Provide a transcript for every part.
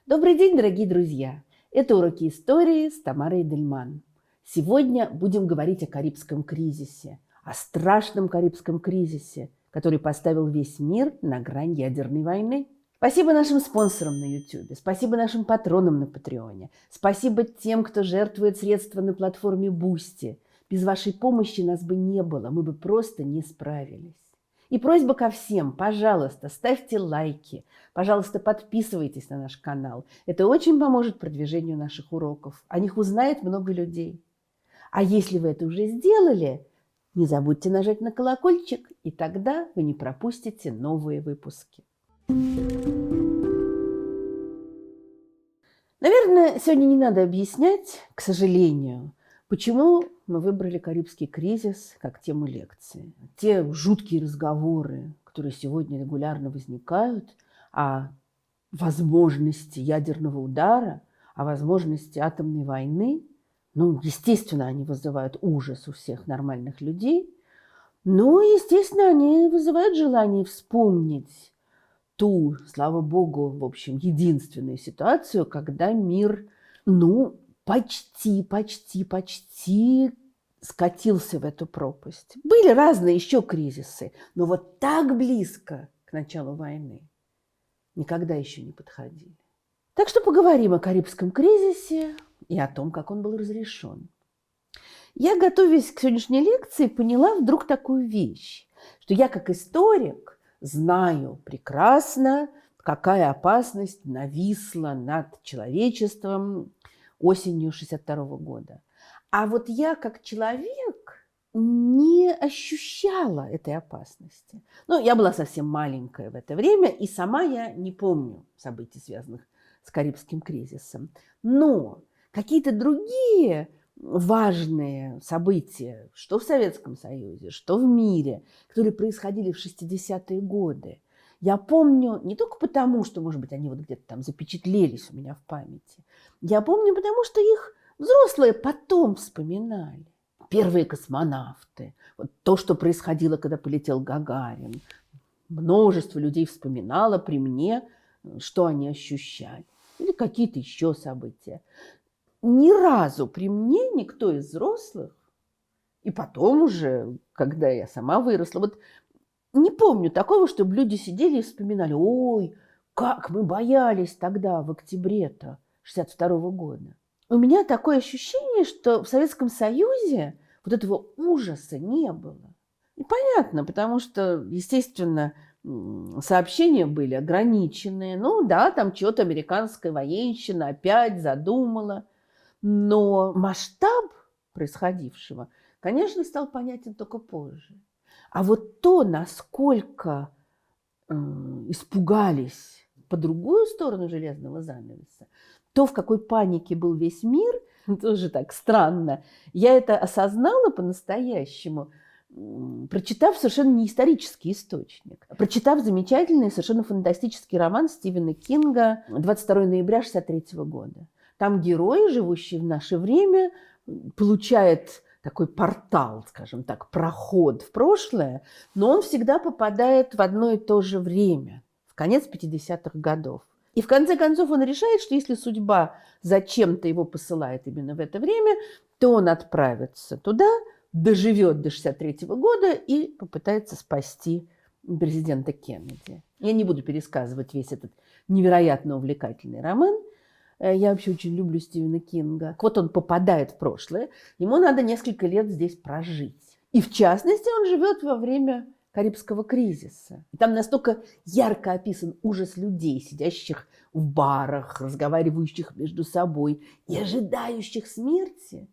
Добрый день, дорогие друзья! Это уроки истории с Тамарой Дельман. Сегодня будем говорить о Карибском кризисе, о страшном Карибском кризисе, который поставил весь мир на грань ядерной войны. Спасибо нашим спонсорам на YouTube, спасибо нашим патронам на Патреоне, спасибо тем, кто жертвует средства на платформе Boosty. Без вашей помощи нас бы не было, мы бы просто не справились. И просьба ко всем, пожалуйста, ставьте лайки, пожалуйста, подписывайтесь на наш канал. Это очень поможет продвижению наших уроков. О них узнает много людей. А если вы это уже сделали, не забудьте нажать на колокольчик, и тогда вы не пропустите новые выпуски. Наверное, сегодня не надо объяснять, к сожалению, почему мы выбрали Карибский кризис как тему лекции. Те жуткие разговоры, которые сегодня регулярно возникают о возможности ядерного удара, о возможности атомной войны, естественно, они вызывают ужас у всех нормальных людей, но, естественно, они вызывают желание вспомнить ту, слава богу, в общем, единственную ситуацию, когда мир, почти скатился в эту пропасть. Были разные еще кризисы, но вот так близко к началу войны никогда еще не подходили. Так что поговорим о Карибском кризисе и о том, как он был разрешен. Я, готовясь к сегодняшней лекции, поняла вдруг такую вещь, что я как историк знаю прекрасно, какая опасность нависла над человечеством осенью 1962 года. А вот я как человек не ощущала этой опасности. Я была совсем маленькая в это время, и сама я не помню событий, связанных с Карибским кризисом. Но какие-то другие важные события, что в Советском Союзе, что в мире, которые происходили в 60-е годы, я помню не только потому, что, может быть, они вот где-то там запечатлелись у меня в памяти. Я помню, потому что их взрослые потом вспоминали. Первые космонавты, вот то, что происходило, когда полетел Гагарин. Множество людей вспоминало при мне, что они ощущали. Или какие-то еще события. Ни разу при мне никто из взрослых, и потом уже, когда я сама выросла, не помню такого, чтобы люди сидели и вспоминали: ой, как мы боялись тогда, в октябре-то 1962 года. У меня такое ощущение, что в Советском Союзе вот этого ужаса не было. И понятно, потому что, естественно, сообщения были ограниченные. Там что-то американская военщина опять задумала. Но масштаб происходившего, конечно, стал понятен только позже. А вот то, насколько испугались по другую сторону железного занавеса, то, в какой панике был весь мир, тоже так странно, я это осознала по-настоящему, прочитав совершенно не исторический источник, прочитав замечательный, совершенно фантастический роман Стивена Кинга «22 ноября 1963 года». Там герой, живущий в наше время, получает такой портал, скажем так, проход в прошлое, но он всегда попадает в одно и то же время, в конец 50-х годов. И в конце концов он решает, что если судьба зачем-то его посылает именно в это время, то он отправится туда, доживет до 1963 года и попытается спасти президента Кеннеди. Я не буду пересказывать весь этот невероятно увлекательный роман. Я вообще очень люблю Стивена Кинга. Вот он попадает в прошлое, ему надо несколько лет здесь прожить. И в частности он живет во время Карибского кризиса. И там настолько ярко описан ужас людей, сидящих в барах, разговаривающих между собой и ожидающих смерти.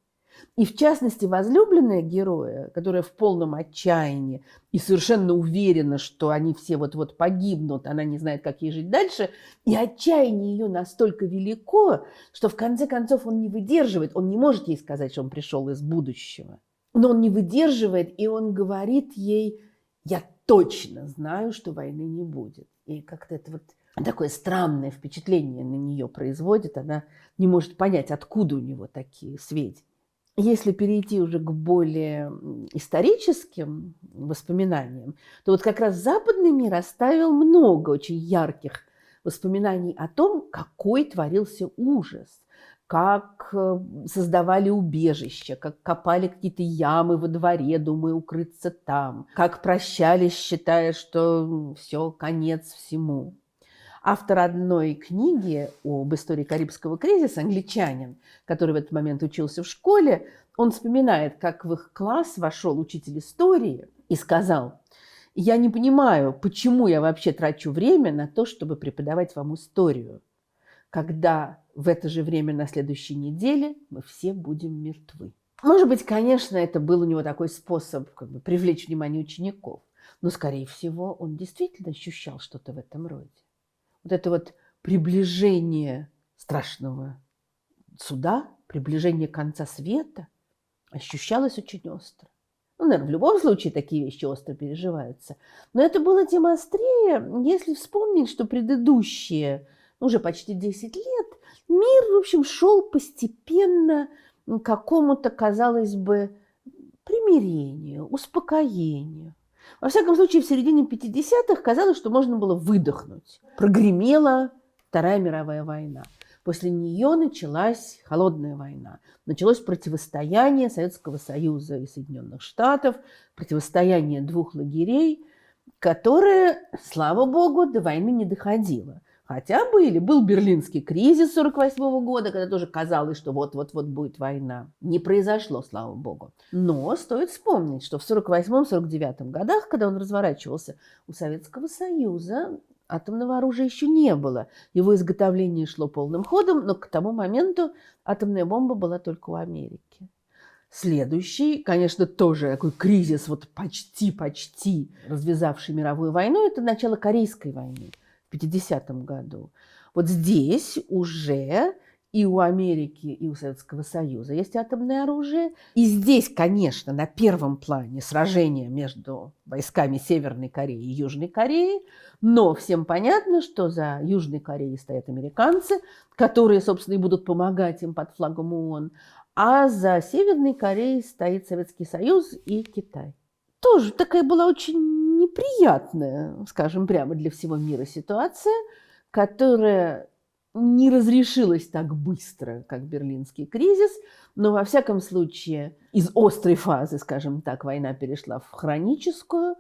И в частности возлюбленная героя, которая в полном отчаянии и совершенно уверена, что они все вот-вот погибнут, она не знает, как ей жить дальше, и отчаяние ее настолько велико, что в конце концов он не выдерживает, он не может ей сказать, что он пришел из будущего. Но он не выдерживает, и он говорит ей: я точно знаю, что войны не будет. И как-то это такое странное впечатление на нее производит, она не может понять, откуда у него такие сведения. Если перейти уже к более историческим воспоминаниям, то как раз западный мир оставил много очень ярких воспоминаний о том, какой творился ужас, как создавали убежища, как копали какие-то ямы во дворе, думая укрыться там, как прощались, считая, что все, конец всему. Автор одной книги об истории Карибского кризиса, англичанин, который в этот момент учился в школе, он вспоминает, как в их класс вошел учитель истории и сказал: «Я не понимаю, почему я вообще трачу время на то, чтобы преподавать вам историю, когда в это же время на следующей неделе мы все будем мертвы». Может быть, конечно, это был у него такой способ привлечь внимание учеников, но, скорее всего, он действительно ощущал что-то в этом роде. Вот это вот приближение страшного суда, приближение конца света ощущалось очень остро. Ну, наверное, в любом случае такие вещи остро переживаются. Но это было тем острее, если вспомнить, что предыдущие, уже почти 10 лет, мир, в общем, шел постепенно к какому-то, казалось бы, примирению, успокоению. Во всяком случае, в середине 50-х казалось, что можно было выдохнуть. Прогремела Вторая мировая война. После нее началась Холодная война. Началось противостояние Советского Союза и Соединенных Штатов, противостояние двух лагерей, которое, слава богу, до войны не доходило. Хотя был Берлинский кризис 1948 года, когда тоже казалось, что вот-вот-вот будет война. Не произошло, слава богу. Но стоит вспомнить, что в 1948-1949 годах, когда он разворачивался, у Советского Союза атомного оружия еще не было. Его изготовление шло полным ходом, но к тому моменту атомная бомба была только у Америки. Следующий, конечно, тоже такой кризис, вот почти развязавший мировую войну, это начало Корейской войны в 1950 году. Вот здесь уже и у Америки, и у Советского Союза есть атомное оружие. И здесь, конечно, на первом плане сражение между войсками Северной Кореи и Южной Кореи, но всем понятно, что за Южной Кореей стоят американцы, которые, собственно, и будут помогать им под флагом ООН, а за Северной Кореей стоит Советский Союз и Китай. Тоже такая была очень неприятная, скажем прямо, для всего мира ситуация, которая не разрешилась так быстро, как Берлинский кризис, но, во всяком случае, из острой фазы, скажем так, война перешла в хроническую.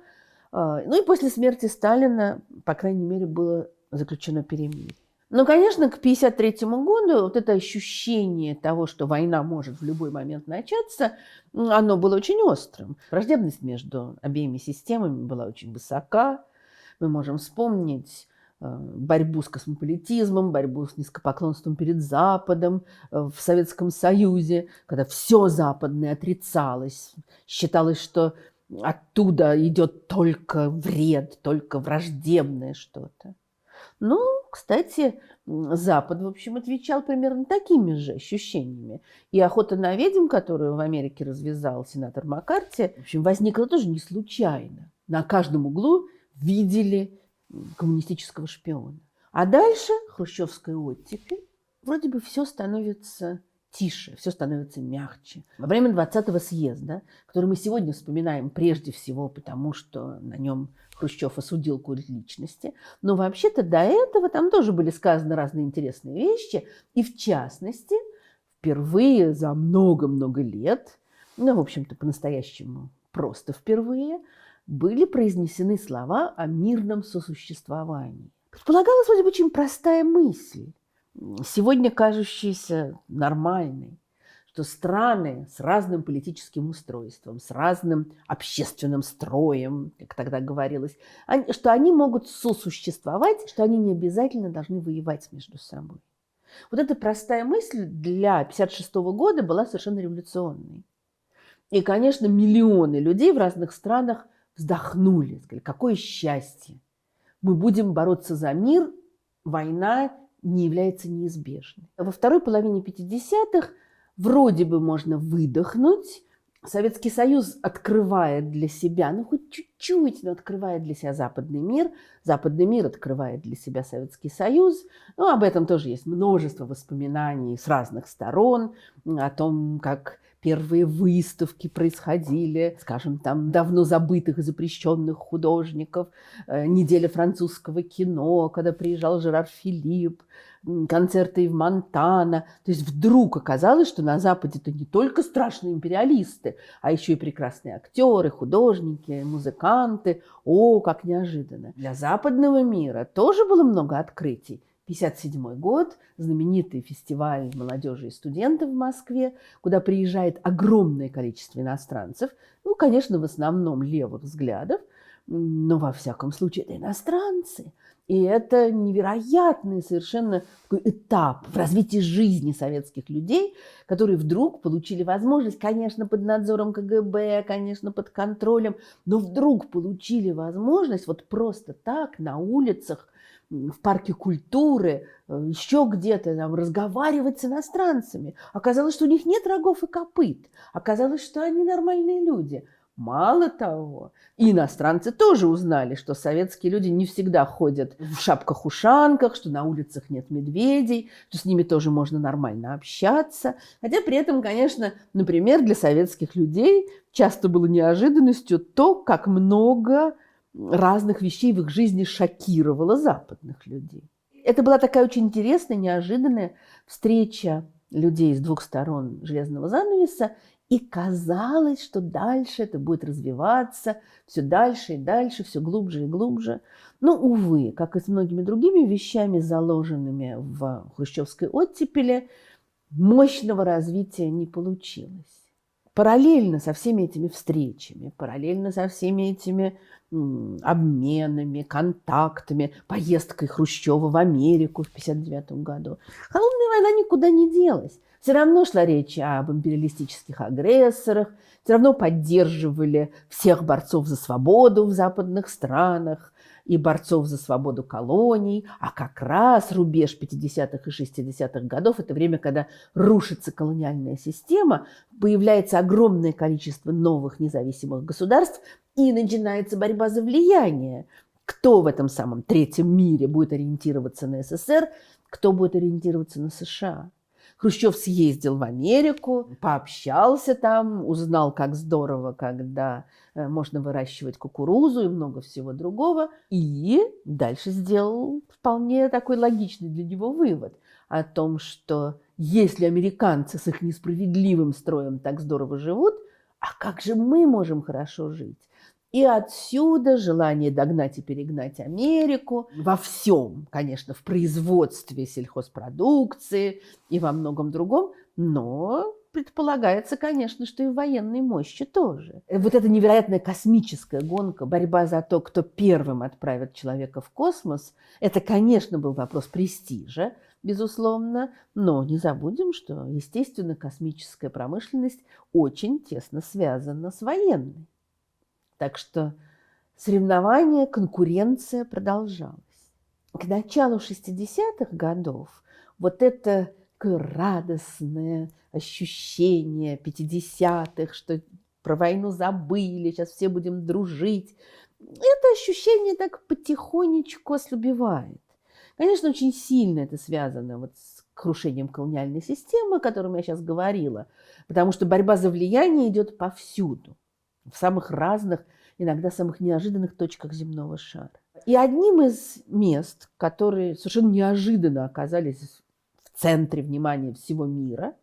Ну и после смерти Сталина, по крайней мере, было заключено перемирие. Но, конечно, к 1953 году вот это ощущение того, что война может в любой момент начаться, оно было очень острым. Враждебность между обеими системами была очень высока. Мы можем вспомнить борьбу с космополитизмом, борьбу с низкопоклонством перед Западом в Советском Союзе, когда все западное отрицалось, считалось, что оттуда идет только вред, только враждебное что-то. Ну, кстати, Запад, в общем, отвечал примерно такими же ощущениями. И охота на ведьм, которую в Америке развязал сенатор Маккарти, в общем, возникла тоже не случайно. На каждом углу видели коммунистического шпиона. А дальше хрущевской оттепель. Вроде бы все становится тише, все становится мягче. Во время 20-го съезда, который мы сегодня вспоминаем прежде всего, потому что на нем Хрущев осудил культ личности, но вообще-то до этого там тоже были сказаны разные интересные вещи, и в частности, впервые за много-много лет, ну, в общем-то, по-настоящему просто впервые, были произнесены слова о мирном сосуществовании. Предполагалась вроде бы очень простая мысль, сегодня кажущаяся нормальной, что страны с разным политическим устройством, с разным общественным строем, как тогда говорилось, что они могут сосуществовать, что они не обязательно должны воевать между собой. Вот эта простая мысль для 1956 года была совершенно революционной. И, конечно, миллионы людей в разных странах вздохнули, сказали, какое счастье. Мы будем бороться за мир, война не является неизбежной. Во второй половине 50-х вроде бы можно выдохнуть. Советский Союз открывает для себя, хоть чуть-чуть чуть-чуть, но открывает для себя западный мир. Западный мир открывает для себя Советский Союз. Ну, об этом тоже есть множество воспоминаний с разных сторон, о том, как первые выставки происходили, скажем, там давно забытых и запрещенных художников, неделя французского кино, когда приезжал Жерар Филипп, концерты в Монтана. То есть вдруг оказалось, что на Западе-то не только страшные империалисты, а еще и прекрасные актеры, художники, музыканты. О, как неожиданно. Для западного мира тоже было много открытий. 1957 год, знаменитый фестиваль молодежи и студентов в Москве, куда приезжает огромное количество иностранцев, ну, конечно, в основном левых взглядов, но во всяком случае это иностранцы. И это невероятный совершенно такой этап в развитии жизни советских людей, которые вдруг получили возможность, конечно, под надзором КГБ, конечно, под контролем, но вдруг получили возможность вот просто так на улицах, в парке культуры, еще где-то там разговаривать с иностранцами. Оказалось, что у них нет рогов и копыт. Оказалось, что они нормальные люди. Мало того, и иностранцы тоже узнали, что советские люди не всегда ходят в шапках-ушанках, что на улицах нет медведей, что с ними тоже можно нормально общаться. Хотя при этом, конечно, например, для советских людей часто было неожиданностью то, как много разных вещей в их жизни шокировало западных людей. Это была такая очень интересная, неожиданная встреча людей с двух сторон железного занавеса, и казалось, что дальше это будет развиваться все дальше и дальше, все глубже и глубже. Но, увы, как и с многими другими вещами, заложенными в хрущевской оттепели, мощного развития не получилось. Параллельно со всеми этими встречами, параллельно со всеми этими обменами, контактами, поездкой Хрущева в Америку в 1959 году, холодная война никуда не делась. Все равно шла речь об империалистических агрессорах, все равно поддерживали всех борцов за свободу в западных странах и борцов за свободу колоний. А как раз рубеж 50-х и 60-х годов – это время, когда рушится колониальная система, появляется огромное количество новых независимых государств, и начинается борьба за влияние. Кто в этом самом третьем мире будет ориентироваться на СССР, кто будет ориентироваться на США. Хрущев съездил в Америку, пообщался там, узнал, как здорово, когда можно выращивать кукурузу и много всего другого. И дальше сделал вполне такой логичный для него вывод о том, что если американцы с их несправедливым строем так здорово живут, а как же мы можем хорошо жить? И отсюда желание догнать и перегнать Америку во всем, конечно, в производстве сельхозпродукции и во многом другом, но предполагается, конечно, что и в военной мощи тоже. Вот эта невероятная космическая гонка, борьба за то, кто первым отправит человека в космос, это, конечно, был вопрос престижа, безусловно, но не забудем, что, естественно, космическая промышленность очень тесно связана с военной. Так что соревнование, конкуренция продолжалась. К началу 60-х годов вот это такое радостное ощущение 50-х, что про войну забыли, сейчас все будем дружить, это ощущение так потихонечку ослабевает. Конечно, очень сильно это связано вот с крушением колониальной системы, о котором я сейчас говорила, потому что борьба за влияние идет повсюду, в самых разных, иногда самых неожиданных точках земного шара. И одним из мест, которые совершенно неожиданно оказались в центре внимания всего мира,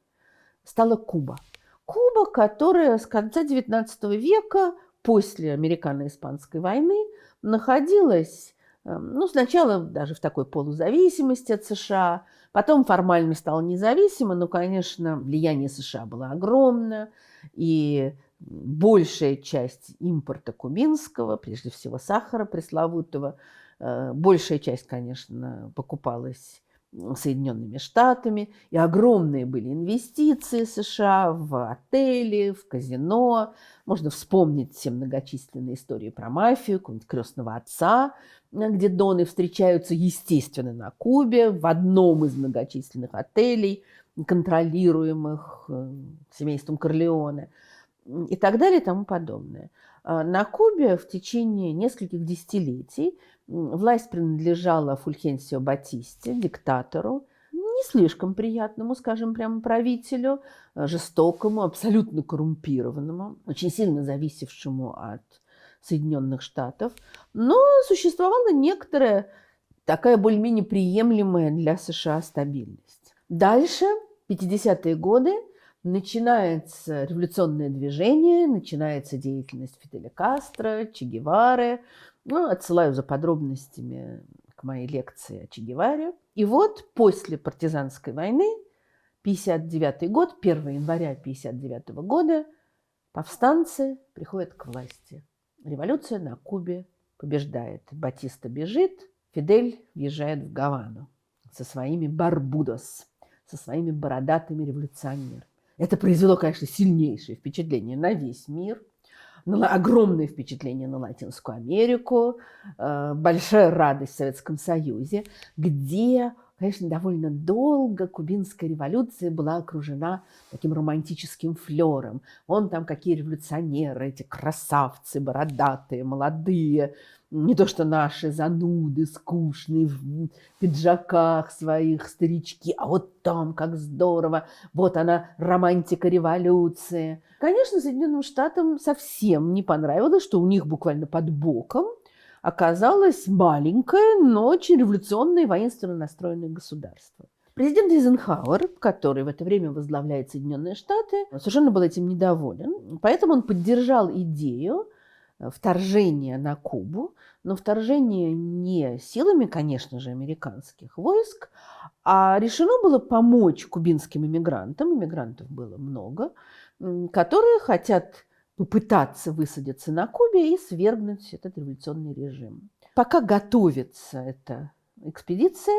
стала Куба. Куба, которая с конца XIX века, после Американо-Испанской войны, находилась, ну, сначала даже в такой полузависимости от США, потом формально стала независима, но, конечно, влияние США было огромное, и большая часть импорта кубинского, прежде всего сахара пресловутого, большая часть, конечно, покупалась Соединенными Штатами, и огромные были инвестиции США в отели, в казино. Можно вспомнить все многочисленные истории про мафию, какого-нибудь «Крестного отца», где доны встречаются, естественно, на Кубе, в одном из многочисленных отелей, контролируемых семейством Корлеоне, и так далее и тому подобное. На Кубе в течение нескольких десятилетий власть принадлежала Фульхенсио Батисте, диктатору, не слишком приятному, скажем прямо, правителю, жестокому, абсолютно коррумпированному, очень сильно зависевшему от Соединенных Штатов. Но существовала некоторая такая более-менее приемлемая для США стабильность. Дальше, 50-е годы, начинается революционное движение, начинается деятельность Фиделя Кастро, Че Гевары. Отсылаю за подробностями к моей лекции о Че Геваре. И вот после партизанской войны, 59-й год, 1 января 59 года, повстанцы приходят к власти. Революция на Кубе побеждает. Батиста бежит, Фидель въезжает в Гавану со своими барбудос, со своими бородатыми революционерами. Это произвело, конечно, сильнейшее впечатление на весь мир, огромное впечатление на Латинскую Америку, большая радость в Советском Союзе, где, конечно, довольно долго кубинская революция была окружена таким романтическим флером. Вон там какие революционеры, эти красавцы, бородатые, молодые, не то что наши зануды, скучные, в пиджаках своих старички, а вот там как здорово, вот она, романтика революции. Конечно, Соединенным Штатам совсем не понравилось, что у них буквально под боком оказалось маленькое, но очень революционное, воинственно настроенное государство. Президент Эйзенхауэр, который в это время возглавляет Соединенные Штаты, совершенно был этим недоволен, поэтому он поддержал идею вторжения на Кубу, но вторжение не силами, конечно же, американских войск, а решено было помочь кубинским иммигрантам, иммигрантов было много, которые хотят попытаться высадиться на Кубе и свергнуть этот революционный режим. Пока готовится эта экспедиция,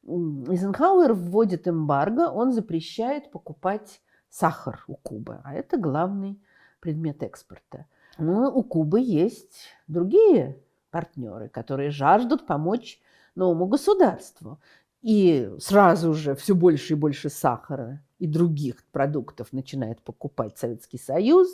Эйзенхауэр вводит эмбарго, он запрещает покупать сахар у Кубы, а это главный предмет экспорта. Но у Кубы есть другие партнеры, которые жаждут помочь новому государству. И сразу же все больше и больше сахара и других продуктов начинает покупать Советский Союз,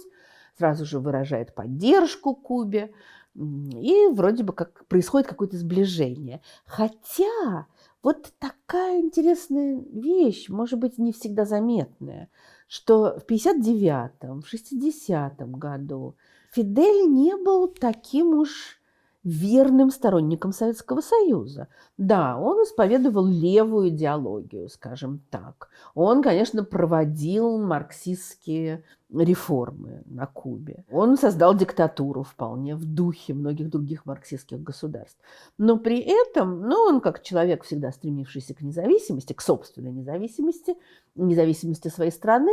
сразу же выражает поддержку Кубе, и вроде бы как происходит какое-то сближение. Хотя вот такая интересная вещь, может быть, не всегда заметная, что в 59-м, в 60-м году Фидель не был таким уж верным сторонником Советского Союза. Да, он исповедовал левую идеологию, скажем так. Он, конечно, проводил марксистские реформы на Кубе. Он создал диктатуру вполне в духе многих других марксистских государств. Но при этом, он как человек, всегда стремившийся к независимости, к собственной независимости, независимости своей страны,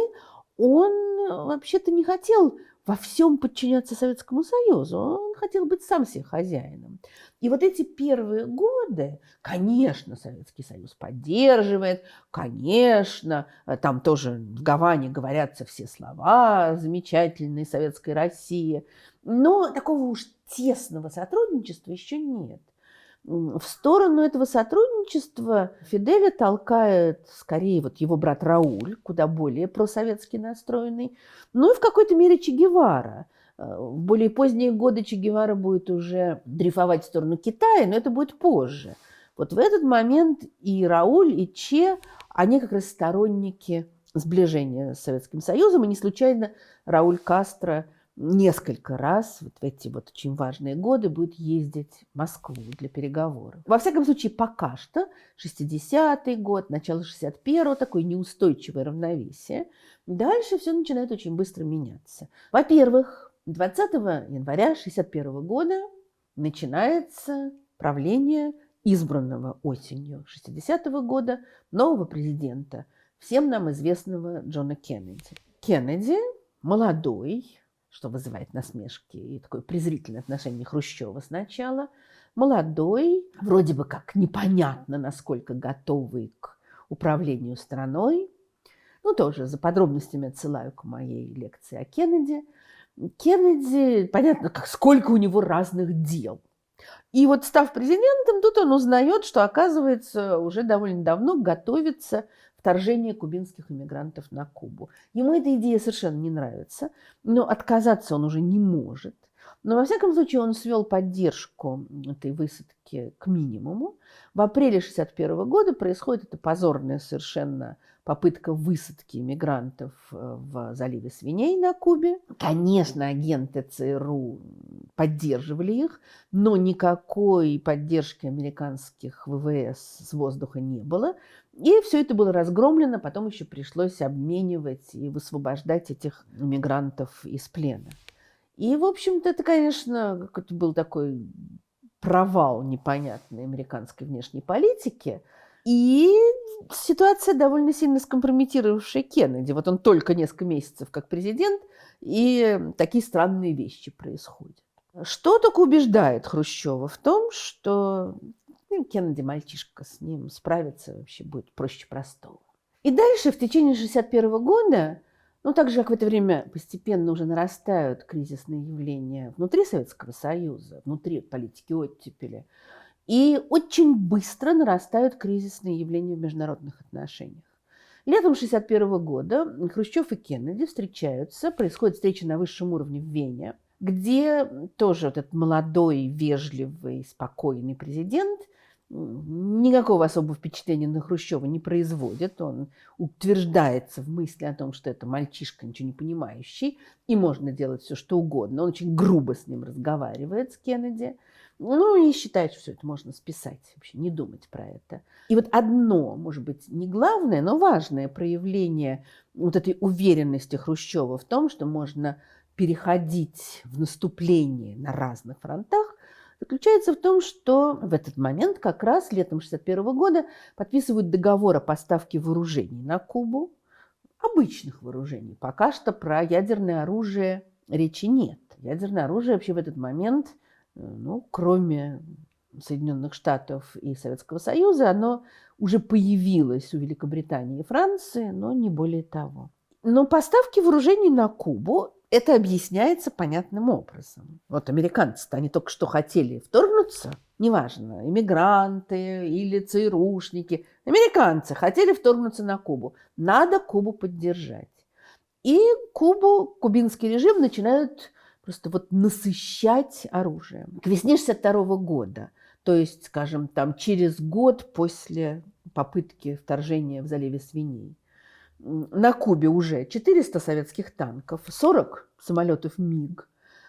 он вообще-то не хотел во всем подчиняться Советскому Союзу. Он хотел быть сам себе хозяином. И вот эти первые годы, конечно, Советский Союз поддерживает, конечно, там тоже в Гаване говорятся все слова замечательной советской России, но такого уж тесного сотрудничества еще нет. В сторону этого сотрудничества Фиделя толкает скорее вот его брат Рауль, куда более просоветски настроенный, ну и в какой-то мере Че Гевара. В более поздние годы Че Гевара будет уже дрейфовать в сторону Китая, но это будет позже. Вот в этот момент и Рауль, и Че, они как раз сторонники сближения с Советским Союзом, и не случайно Рауль Кастро несколько раз вот в эти вот очень важные годы будет ездить в Москву для переговоров. Во всяком случае, пока что 60-й год, начало 61-го, такое неустойчивое равновесие. Дальше все начинает очень быстро меняться. Во-первых, 20 января 61 года начинается правление избранного осенью 60-го года нового президента, всем нам известного Джона Кеннеди. Кеннеди молодой, что вызывает насмешки и такое презрительное отношение Хрущева сначала, молодой, вроде бы как непонятно, насколько готовый к управлению страной. Тоже за подробностями отсылаю к моей лекции о Кеннеди. Кеннеди, понятно, сколько у него разных дел. И вот став президентом, тут он узнает, что, оказывается, уже довольно давно готовится вторжение кубинских иммигрантов на Кубу. Ему эта идея совершенно не нравится, но отказаться он уже не может. Но, во всяком случае, он свел поддержку этой высадки к минимуму. В апреле 1961 года происходит эта позорная совершенно попытка высадки мигрантов в заливе Свиней на Кубе. Конечно, агенты ЦРУ поддерживали их, но никакой поддержки американских ВВС с воздуха не было. И все это было разгромлено, потом еще пришлось обменивать и высвобождать этих мигрантов из плена. И, в общем-то, это, конечно, какой-то был такой провал непонятной американской внешней политики. И ситуация, довольно сильно скомпрометировавшая Кеннеди. Вот он только несколько месяцев как президент, и такие странные вещи происходят. Что только убеждает Хрущева в том, что Кеннеди мальчишка, с ним справиться вообще будет проще простого. И дальше, в течение 1961 года, так же, как в это время постепенно уже нарастают кризисные явления внутри Советского Союза, внутри политики оттепели, и очень быстро нарастают кризисные явления в международных отношениях. Летом 1961 года Хрущев и Кеннеди встречаются, происходит встреча на высшем уровне в Вене, где тоже вот этот молодой, вежливый, спокойный президент никакого особого впечатления на Хрущева не производит. Он утверждается в мысли о том, что это мальчишка, ничего не понимающий, и можно делать все, что угодно. Он очень грубо с ним разговаривает, с Кеннеди. И считает, что все это можно списать, вообще не думать про это. И вот одно, может быть, не главное, но важное проявление вот этой уверенности Хрущева в том, что можно переходить в наступление на разных фронтах, заключается в том, что в этот момент, как раз летом 1961 года, подписывают договор о поставке вооружений на Кубу, обычных вооружений. Пока что про ядерное оружие речи нет. Ядерное оружие вообще в этот момент, кроме Соединенных Штатов и Советского Союза, оно уже появилось у Великобритании и Франции, но не более того. Но поставки вооружений на Кубу – это объясняется понятным образом. Вот американцы-то, они только что хотели вторгнуться, неважно, иммигранты или ЦРУшники. Американцы хотели вторгнуться на Кубу. Надо Кубу поддержать. И кубинский режим начинают просто насыщать оружием. К весне 1962 года, то есть, скажем, через год после попытки вторжения в заливе Свиней, на Кубе уже 400 советских танков, 40 самолетов МиГ,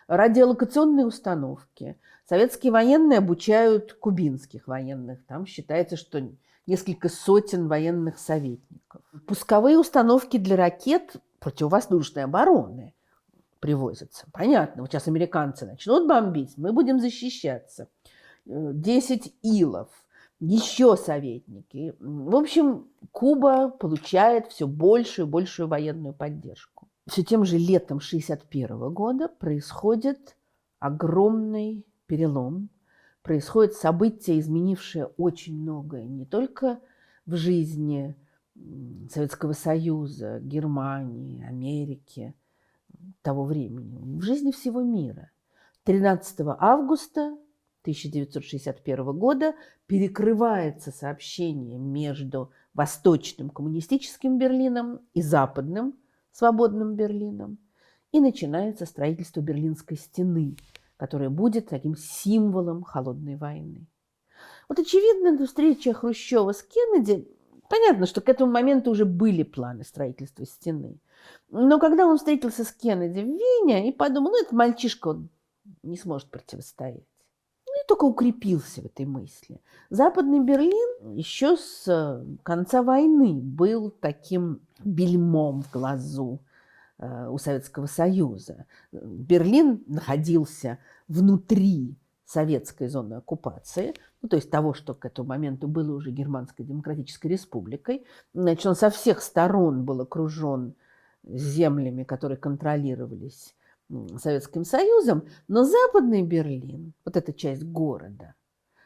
радиолокационные установки. Советские военные обучают кубинских военных. Там считается, что несколько сотен военных советников. Пусковые установки для ракет противовоздушной обороны привозятся. Понятно, вот сейчас американцы начнут бомбить, мы будем защищаться. 10 Илов. Еще советники. В общем, Куба получает все большую и большую военную поддержку. Все тем же летом 1961 года происходит огромный перелом. Происходит событие, изменившее очень многое не только в жизни Советского Союза, Германии, Америки того времени, в жизни всего мира. 13 августа 1961 года перекрывается сообщение между Восточным коммунистическим Берлином и Западным свободным Берлином, и начинается строительство Берлинской стены, которая будет таким символом холодной войны. Вот очевидно, эта встреча Хрущева с Кеннеди, понятно, что к этому моменту уже были планы строительства стены. Но когда он встретился с Кеннеди в Вене и подумал, этот мальчишка, он не сможет противостоять. И только укрепился в этой мысли. Западный Берлин еще с конца войны был таким бельмом в глазу у Советского Союза. Берлин находился внутри советской зоны оккупации, то есть того, что к этому моменту было уже Германской Демократической Республикой. Значит, он со всех сторон был окружен землями, которые контролировались Советским Союзом, но Западный Берлин, вот эта часть города,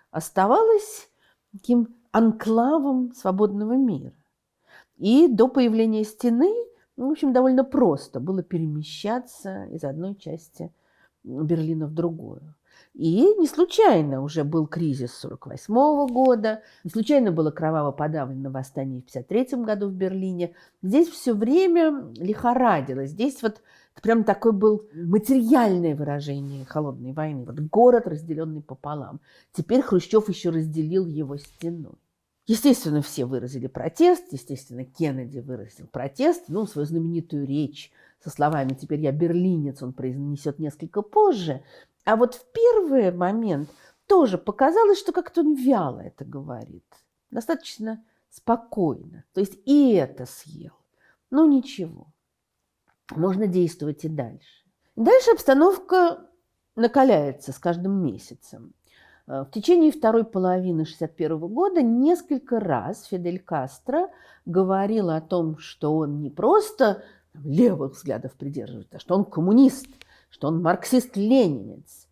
оставалась таким анклавом свободного мира. И до появления стены, в общем, довольно просто было перемещаться из одной части Берлина в другую. И не случайно уже был кризис 1948 года, не случайно было кроваво подавлено восстание в 1953 году в Берлине. Здесь все время лихорадило. Здесь вот Это прям такое было материальное выражение холодной войны. Вот город, разделенный пополам. Теперь Хрущев еще разделил его стеной. Естественно, все выразили протест. Естественно, Кеннеди выразил протест. Ну, свою знаменитую речь со словами «теперь я берлинец» он произнесет несколько позже. А вот в первый момент тоже показалось, что как-то он вяло это говорит. Достаточно спокойно. То есть и это съел. Ну, ничего. Можно действовать и дальше. Дальше обстановка накаляется с каждым месяцем. В течение второй половины 1961 года несколько раз Фидель Кастро говорил о том, что он не просто левых взглядов придерживается, а что он коммунист, что он марксист-ленинец.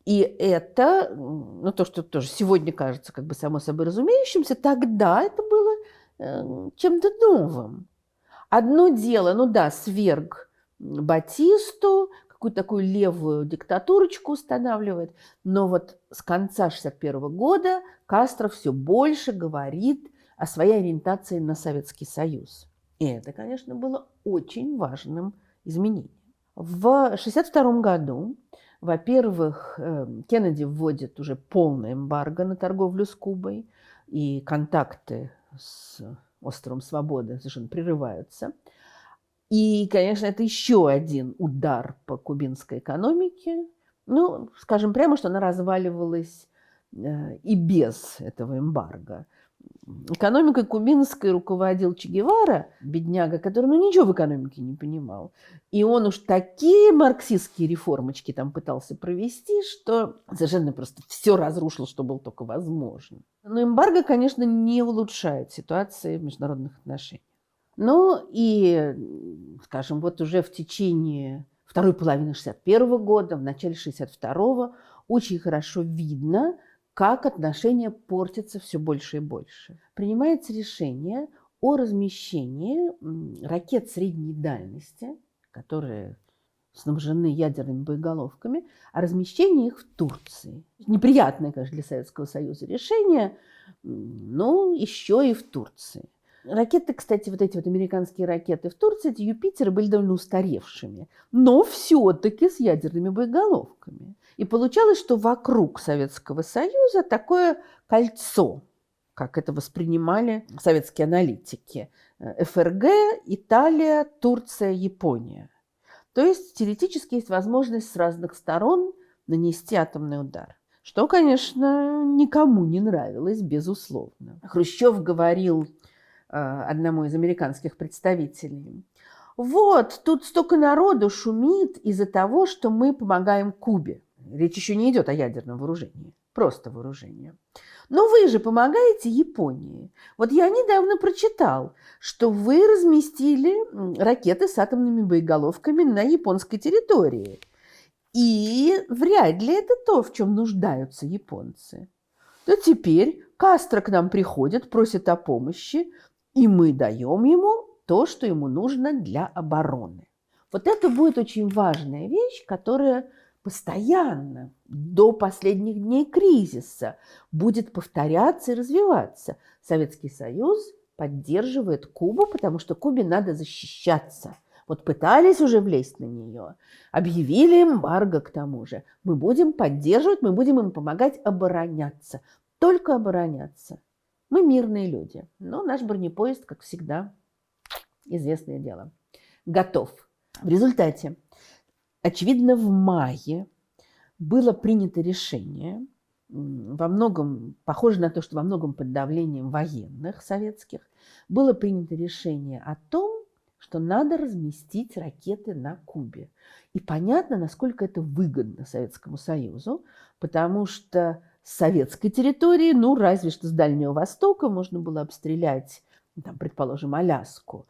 И это, ну, то, что тоже сегодня кажется как бы само собой разумеющимся, тогда это было чем-то новым. Одно дело, ну да, сверг Батисту, какую-то такую левую диктатурочку устанавливает, но вот с конца 1961 года Кастро все больше говорит о своей ориентации на Советский Союз. И это, конечно, было очень важным изменением. В 1962 году, во-первых, Кеннеди вводит уже полное эмбарго на торговлю с Кубой, и контакты с островом Свободы совершенно прерываются. И, конечно, это еще один удар по кубинской экономике. Ну, скажем прямо, что она разваливалась и без этого эмбарго. Экономикой кубинской руководил Че Гевара, бедняга, который ничего в экономике не понимал. И он уж такие марксистские реформочки там пытался провести, что совершенно просто все разрушил, что было только возможно. Но эмбарго, конечно, не улучшает ситуации в международных отношениях. Ну и, скажем, вот уже в течение второй половины 1961 года, в начале 1962 очень хорошо видно, как отношения портятся все больше и больше. Принимается решение о размещении ракет средней дальности, которые снабжены ядерными боеголовками, о размещении их в Турции. Неприятное, конечно, для Советского Союза решение, но еще и в Турции. Ракеты, кстати, вот эти вот американские ракеты в Турции, эти Юпитеры, были довольно устаревшими, но все-таки с ядерными боеголовками. И получалось, что вокруг Советского Союза такое кольцо, как это воспринимали советские аналитики. ФРГ, Италия, Турция, Япония. То есть теоретически есть возможность с разных сторон нанести атомный удар. Что, конечно, никому не нравилось, безусловно. Хрущев говорил одному из американских представителей: вот, тут столько народу шумит из-за того, что мы помогаем Кубе. Речь еще не идет о ядерном вооружении, просто вооружение. Но вы же помогаете Японии. Вот я недавно прочитал, что вы разместили ракеты с атомными боеголовками на японской территории. И вряд ли это то, в чем нуждаются японцы. То теперь Кастро к нам приходит, просит о помощи, и мы даем ему то, что ему нужно для обороны. Вот это будет очень важная вещь, которая постоянно, до последних дней кризиса, будет повторяться и развиваться. Советский Союз поддерживает Кубу, потому что Кубе надо защищаться. Вот пытались уже влезть на нее, объявили эмбарго к тому же. Мы будем поддерживать, мы будем им помогать обороняться. Только обороняться. Мы мирные люди, но наш бронепоезд, как всегда, известное дело, готов. В результате, очевидно, в мае было принято решение, во многом, похоже на то, что во многом под давлением военных советских, было принято решение о том, что надо разместить ракеты на Кубе. И понятно, насколько это выгодно Советскому Союзу, потому что с советской территории, ну, разве что с Дальнего Востока можно было обстрелять, там, предположим, Аляску.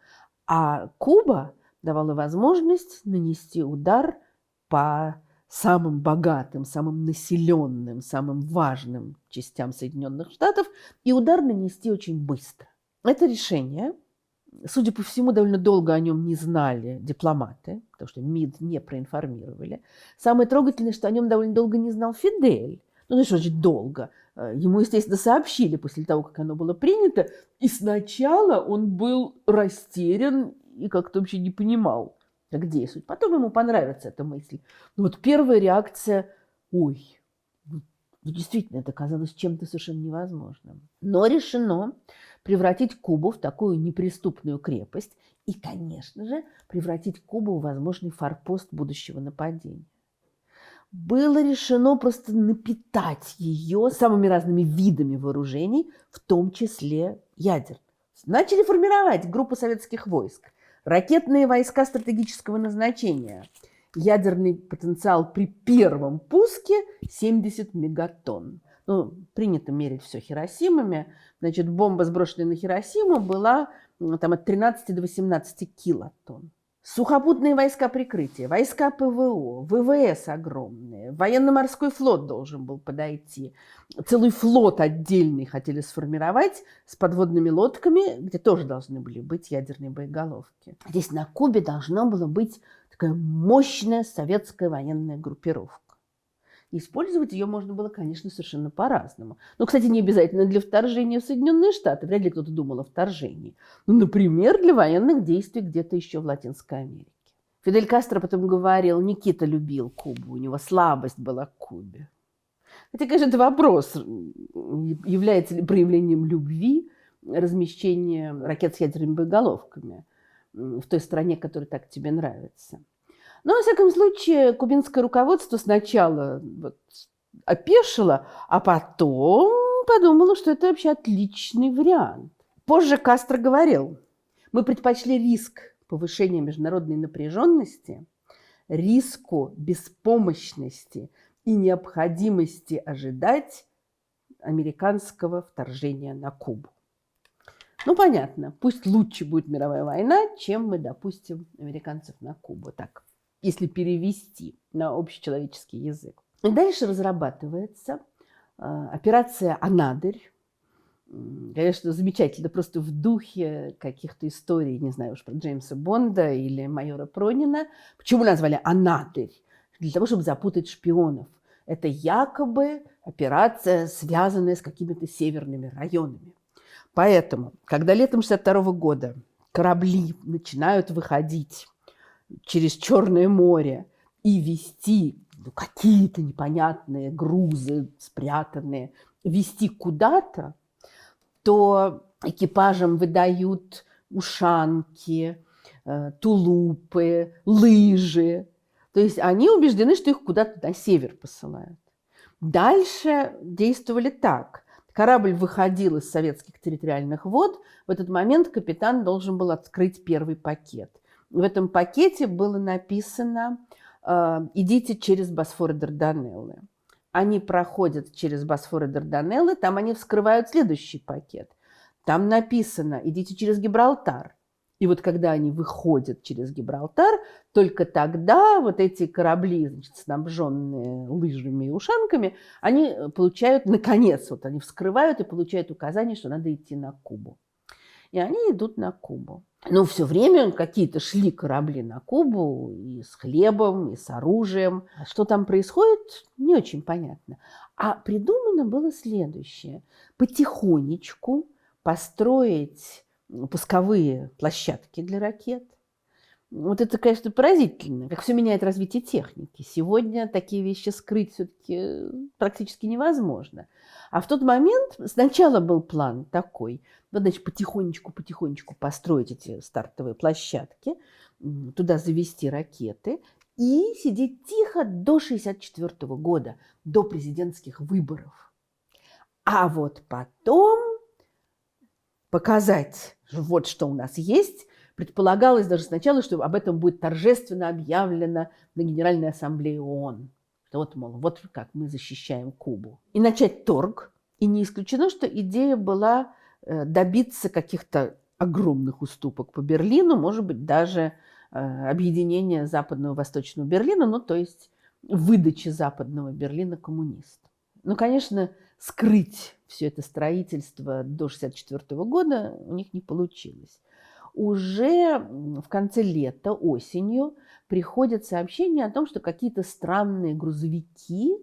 А Куба давала возможность нанести удар по самым богатым, самым населенным, самым важным частям Соединенных Штатов, и удар нанести очень быстро. Это решение, судя по всему, довольно долго о нем не знали дипломаты, потому что МИД не проинформировали. Самое трогательное, что о нем довольно долго не знал Фидель. Ну, что значит долго? Ему, естественно, сообщили после того, как оно было принято, и сначала он был растерян и как-то вообще не понимал, как действовать. Потом ему понравится эта мысль. Но вот первая реакция – ой, ну, действительно, это казалось чем-то совершенно невозможным. Но решено превратить Кубу в такую неприступную крепость и, конечно же, превратить Кубу в возможный форпост будущего нападения. Было решено просто напитать ее самыми разными видами вооружений, в том числе ядерных. Начали формировать группу советских войск, ракетные войска стратегического назначения. Ядерный потенциал при первом пуске 70 мегатонн. Ну, принято мерить все Хиросимами. Значит, бомба, сброшенная на Хиросиму, была там, от 13 до 18 килотонн. Сухопутные войска прикрытия, войска ПВО, ВВС огромные, военно-морской флот должен был подойти. Целый флот отдельный хотели сформировать с подводными лодками, где тоже должны были быть ядерные боеголовки. Здесь на Кубе должна была быть такая мощная советская военная группировка. Использовать ее можно было, конечно, совершенно по-разному. Но, кстати, не обязательно для вторжения в Соединенные Штаты. Вряд ли кто-то думал о вторжении. Ну, например, для военных действий где-то еще в Латинской Америке. Фидель Кастро потом говорил, Никита любил Кубу, у него слабость была к Кубе. Хотя, конечно, это вопрос, является ли проявлением любви размещение ракет с ядерными боеголовками в той стране, которая так тебе нравится. Но, во всяком случае, кубинское руководство сначала вот опешило, а потом подумало, что это вообще отличный вариант. Позже Кастро говорил, мы предпочли риск повышения международной напряженности, риску беспомощности и необходимости ожидать американского вторжения на Кубу. Ну, понятно, пусть лучше будет мировая война, чем мы допустим американцев на Кубу. Так, если перевести на общечеловеческий язык. И дальше разрабатывается операция «Анадырь». Конечно, замечательно, просто в духе каких-то историй, не знаю уж, про Джеймса Бонда или майора Пронина. Почему назвали «Анадырь»? Для того, чтобы запутать шпионов. Это якобы операция, связанная с какими-то северными районами. Поэтому, когда летом 1962 года корабли начинают выходить через Черное море и везти какие-то непонятные грузы, спрятанные, везти куда-то, то экипажам выдают ушанки, тулупы, лыжи. То есть они убеждены, что их куда-то на север посылают. Дальше действовали так. Корабль выходил из советских территориальных вод. В этот момент капитан должен был открыть первый пакет. В этом пакете было написано «Идите через Босфор и Дарданеллы». Они проходят через Босфор и Дарданеллы, там они вскрывают следующий пакет. Там написано «Идите через Гибралтар». И вот когда они выходят через Гибралтар, только тогда вот эти корабли, значит, снабженные лыжами и ушанками, они получают, наконец, вот они вскрывают и получают указание, что надо идти на Кубу. И они идут на Кубу. Но все время какие-то шли корабли на Кубу и с хлебом, и с оружием. А что там происходит, не очень понятно. А придумано было следующее. Потихонечку построить пусковые площадки для ракет. Вот это, конечно, поразительно, как все меняет развитие техники. Сегодня такие вещи скрыть все-таки практически невозможно. А в тот момент сначала был план такой, вот, значит, потихонечку построить эти стартовые площадки, туда завести ракеты и сидеть тихо до 1964 года, до президентских выборов. А вот потом показать, вот что у нас есть. Предполагалось даже сначала, что об этом будет торжественно объявлено на Генеральной Ассамблее ООН. Что вот, мол, вот как мы защищаем Кубу. И начать торг. И не исключено, что идея была добиться каких-то огромных уступок по Берлину, может быть, даже объединения Западного и Восточного Берлина, ну, то есть выдачи Западного Берлина коммунистам. Ну, конечно, скрыть все это строительство до 1964 года у них не получилось. Уже в конце лета, осенью, приходят сообщения о том, что какие-то странные грузовики,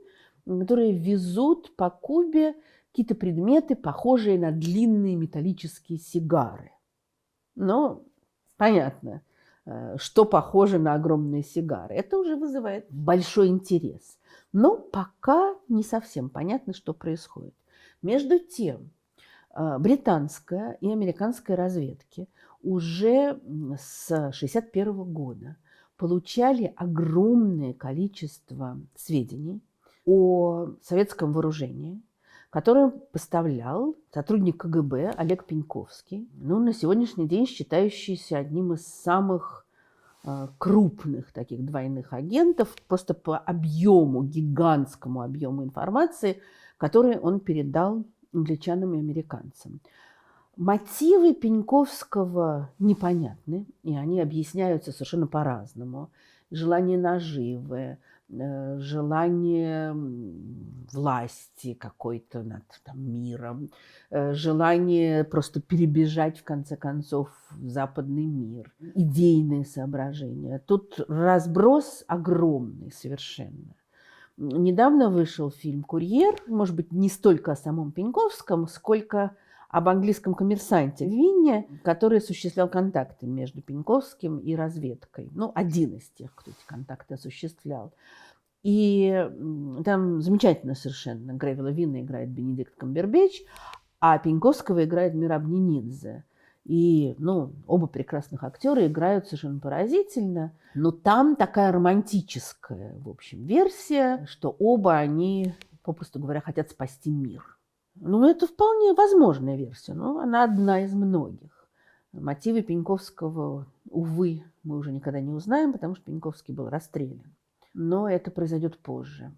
которые везут по Кубе какие-то предметы, похожие на длинные металлические сигары. Ну, понятно, что похоже на огромные сигары. Это уже вызывает большой интерес. Но пока не совсем понятно, что происходит. Между тем, британская и американская разведки уже с 1961 года получали огромное количество сведений о советском вооружении, которое поставлял сотрудник КГБ Олег Пеньковский, на сегодняшний день считающийся одним из самых крупных таких двойных агентов, просто по объему, гигантскому объему информации, который он передал англичанам и американцам. Мотивы Пеньковского непонятны, и они объясняются совершенно по-разному. Желание наживы, желание власти какой-то над миром, желание просто перебежать, в конце концов, в западный мир, идейные соображения. Тут разброс огромный совершенно. Недавно вышел фильм «Курьер», может быть, не столько о самом Пеньковском, сколько об английском коммерсанте Винне, который осуществлял контакты между Пеньковским и разведкой. Один из тех, кто эти контакты осуществлял. И там замечательно совершенно Гревилла Винна играет Бенедикт Камбербэтч, а Пеньковского играет Мераб Нинидзе. И, оба прекрасных актера играют совершенно поразительно. Но там такая романтическая, в общем, версия, что оба они, попросту говоря, хотят спасти мир. Это вполне возможная версия, но она одна из многих. Мотивы Пеньковского, увы, мы уже никогда не узнаем, потому что Пеньковский был расстрелян. Но это произойдет позже.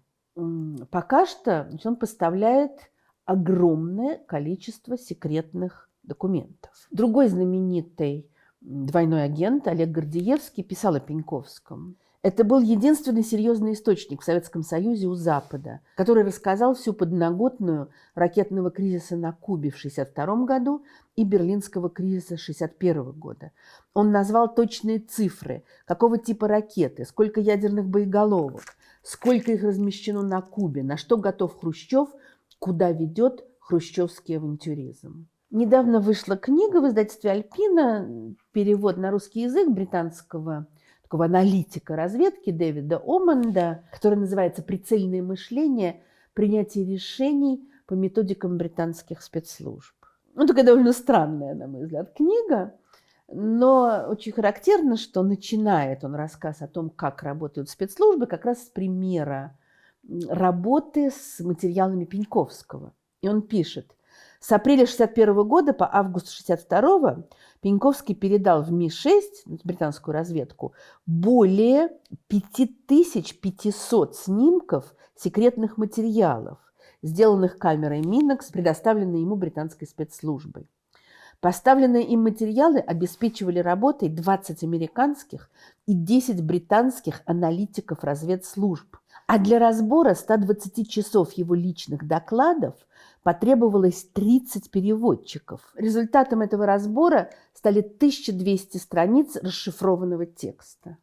Пока что он поставляет огромное количество секретных документов. Другой знаменитый двойной агент Олег Гордеевский писал о Пеньковском. Это был единственный серьезный источник в Советском Союзе у Запада, который рассказал всю подноготную ракетного кризиса на Кубе в 1962 году и берлинского кризиса 1961 года. Он назвал точные цифры, какого типа ракеты, сколько ядерных боеголовок, сколько их размещено на Кубе, на что готов Хрущев, куда ведет хрущевский авантюризм. Недавно вышла книга в издательстве «Альпина», перевод на русский язык британского такого аналитика разведки Дэвида Оманда, который называется «Прицельное мышление. Принятие решений по методикам британских спецслужб». Такая довольно странная, на мой взгляд, книга, но очень характерно, что начинает он рассказ о том, как работают спецслужбы, как раз с примера работы с материалами Пеньковского. И он пишет: с апреля 1961 года по август 1962 Пеньковский передал в Ми-6, британскую разведку, более 5500 снимков секретных материалов, сделанных камерой Минекс, предоставленной ему британской спецслужбой. Поставленные им материалы обеспечивали работой 20 американских и 10 британских аналитиков разведслужб. А для разбора 120 часов его личных докладов потребовалось 30 переводчиков. Результатом этого разбора стали 1200 страниц расшифрованного текста.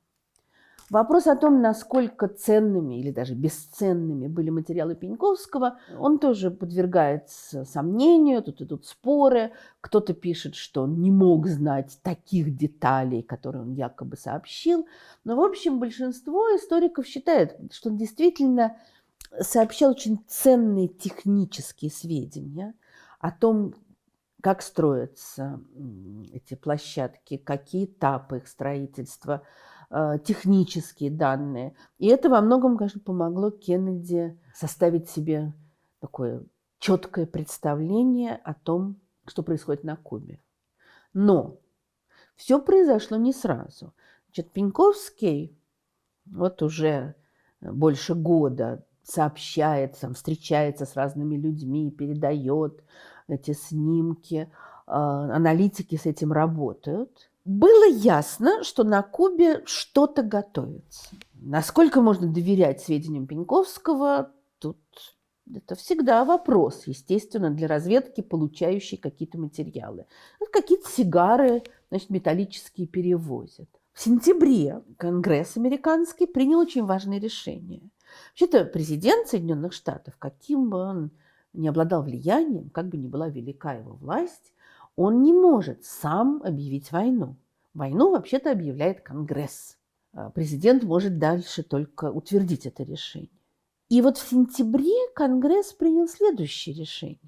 Вопрос о том, насколько ценными или даже бесценными были материалы Пеньковского, он тоже подвергается сомнению, тут идут споры. Кто-то пишет, что он не мог знать таких деталей, которые он якобы сообщил. Но, в общем, большинство историков считает, что он действительно сообщал очень ценные технические сведения о том, как строятся эти площадки, какие этапы их строительства, технические данные. И это во многом, конечно, помогло Кеннеди составить себе такое четкое представление о том, что происходит на Кубе. Но все произошло не сразу. Пеньковский уже больше года сообщает, встречается с разными людьми, передает эти снимки. Аналитики с этим работают. Было ясно, что на Кубе что-то готовится. Насколько можно доверять сведениям Пеньковского, тут это всегда вопрос, естественно, для разведки, получающей какие-то материалы. Какие-то сигары, металлические перевозят. В сентябре Конгресс американский принял очень важное решение. Вообще-то президент Соединенных Штатов, каким бы он ни обладал влиянием, как бы ни была велика его власть, он не может сам объявить войну. Войну вообще-то объявляет Конгресс. Президент может дальше только утвердить это решение. И вот в сентябре Конгресс принял следующее решение.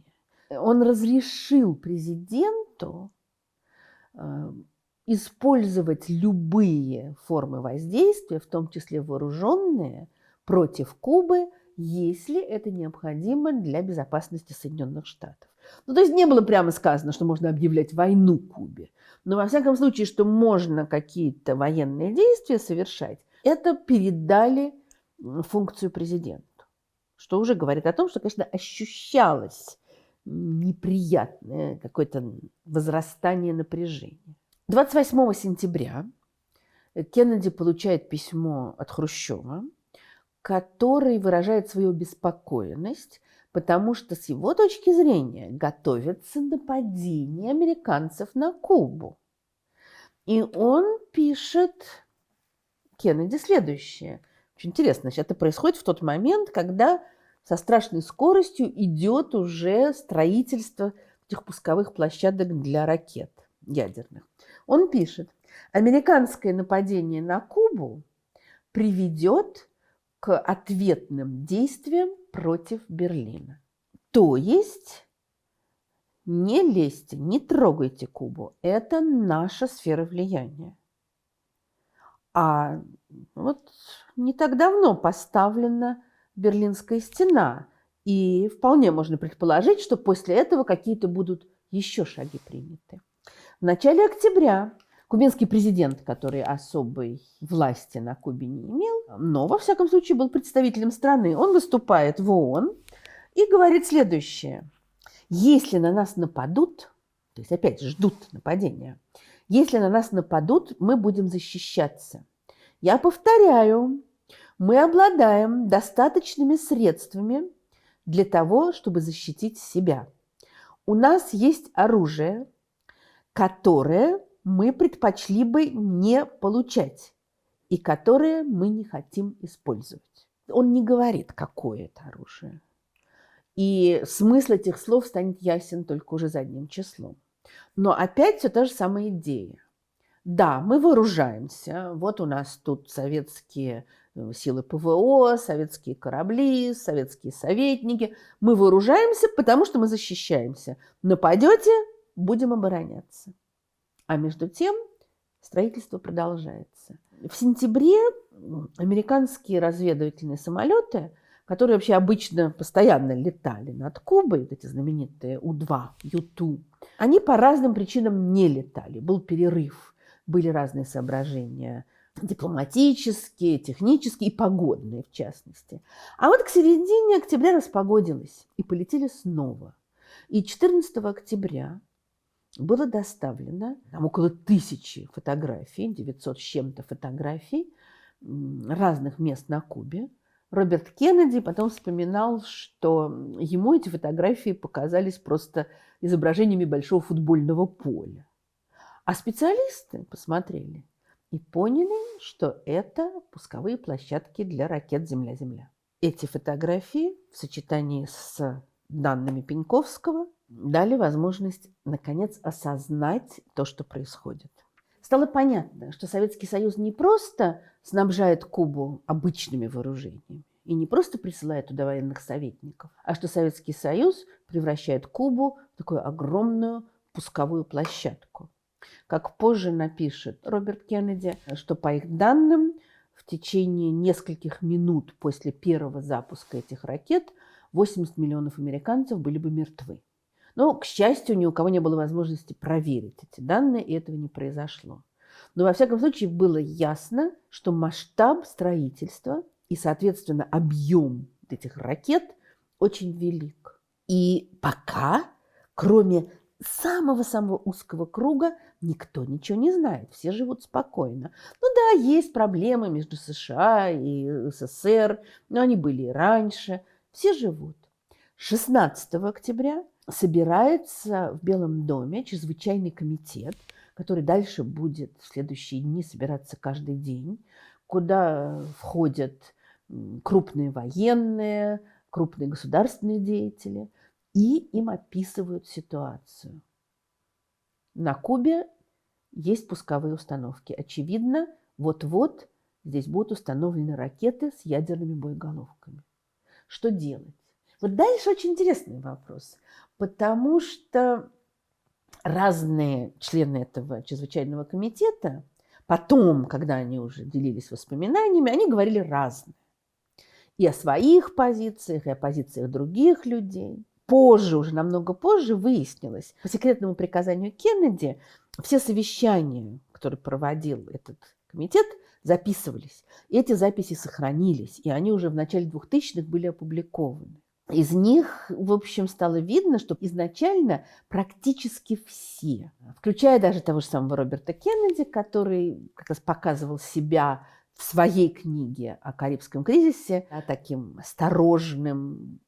Он разрешил президенту использовать любые формы воздействия, в том числе вооруженные, против Кубы, если это необходимо для безопасности Соединенных Штатов. Ну, то есть не было прямо сказано, что можно объявлять войну Кубе, но во всяком случае, что можно какие-то военные действия совершать, это передали функцию президенту, что уже говорит о том, что, конечно, ощущалось неприятное какое-то возрастание напряжения. 28 сентября Кеннеди получает письмо от Хрущева, который выражает свою обеспокоенность, потому что с его точки зрения готовится нападение американцев на Кубу. И он пишет Кеннеди следующее. Очень интересно, это происходит в тот момент, когда со страшной скоростью идет уже строительство этих пусковых площадок для ракет ядерных. Он пишет: американское нападение на Кубу приведет к ответным действиям против Берлина. То есть не лезьте, не трогайте Кубу. Это наша сфера влияния. А вот не так давно поставлена Берлинская стена, и вполне можно предположить, что после этого какие-то будут еще шаги приняты. В начале октября кубинский президент, который особой власти на Кубе не имел, но, во всяком случае, был представителем страны, он выступает в ООН и говорит следующее. Если на нас нападут, то есть опять ждут нападения, если на нас нападут, мы будем защищаться. Я повторяю, мы обладаем достаточными средствами для того, чтобы защитить себя. У нас есть оружие, которое мы предпочли бы не получать и которое мы не хотим использовать. Он не говорит, какое это оружие. И смысл этих слов станет ясен только уже задним числом. Но опять все та же самая идея. Да, мы вооружаемся. Вот у нас тут советские силы ПВО, советские корабли, советские советники. Мы вооружаемся, потому что мы защищаемся. Нападете – будем обороняться. А между тем строительство продолжается. В сентябре американские разведывательные самолеты, которые вообще обычно постоянно летали над Кубой, вот эти знаменитые У-2, Ю-2, они по разным причинам не летали. Был перерыв, были разные соображения дипломатические, технические и погодные в частности. А вот к середине октября распогодилось и полетели снова. И 14 октября было доставлено около 1000 фотографий, 900 с чем-то фотографий разных мест на Кубе. Роберт Кеннеди потом вспоминал, что ему эти фотографии показались просто изображениями большого футбольного поля. А специалисты посмотрели и поняли, что это пусковые площадки для ракет «Земля-Земля». Эти фотографии в сочетании с данными Пеньковского дали возможность, наконец, осознать то, что происходит. Стало понятно, что Советский Союз не просто снабжает Кубу обычными вооружениями и не просто присылает туда военных советников, а что Советский Союз превращает Кубу в такую огромную пусковую площадку. Как позже напишет Роберт Кеннеди, что, по их данным, в течение нескольких минут после первого запуска этих ракет 80 миллионов американцев были бы мертвы. Но, к счастью, ни у кого не было возможности проверить эти данные, и этого не произошло. Но, во всяком случае, было ясно, что масштаб строительства и, соответственно, объем этих ракет очень велик. И пока, кроме самого-самого узкого круга, никто ничего не знает, все живут спокойно. Ну да, есть проблемы между США и СССР, но они были и раньше. Все живут. 16 октября собирается в Белом доме чрезвычайный комитет, который дальше будет в следующие дни собираться каждый день, куда входят крупные военные, крупные государственные деятели, и им описывают ситуацию. На Кубе есть пусковые установки. Очевидно, вот-вот здесь будут установлены ракеты с ядерными боеголовками. Что делать? Вот дальше очень интересный вопрос, потому что разные члены этого чрезвычайного комитета, потом, когда они уже делились воспоминаниями, они говорили разное. И о своих позициях, и о позициях других людей. Позже, уже намного позже выяснилось, по секретному приказанию Кеннеди все совещания, которые проводил этот комитет, записывались. И эти записи сохранились, и они уже в начале 2000-х были опубликованы. Из них, в общем, стало видно, что изначально практически все, включая даже того же самого Роберта Кеннеди, который как раз показывал себя в своей книге о Карибском кризисе таким осторожным,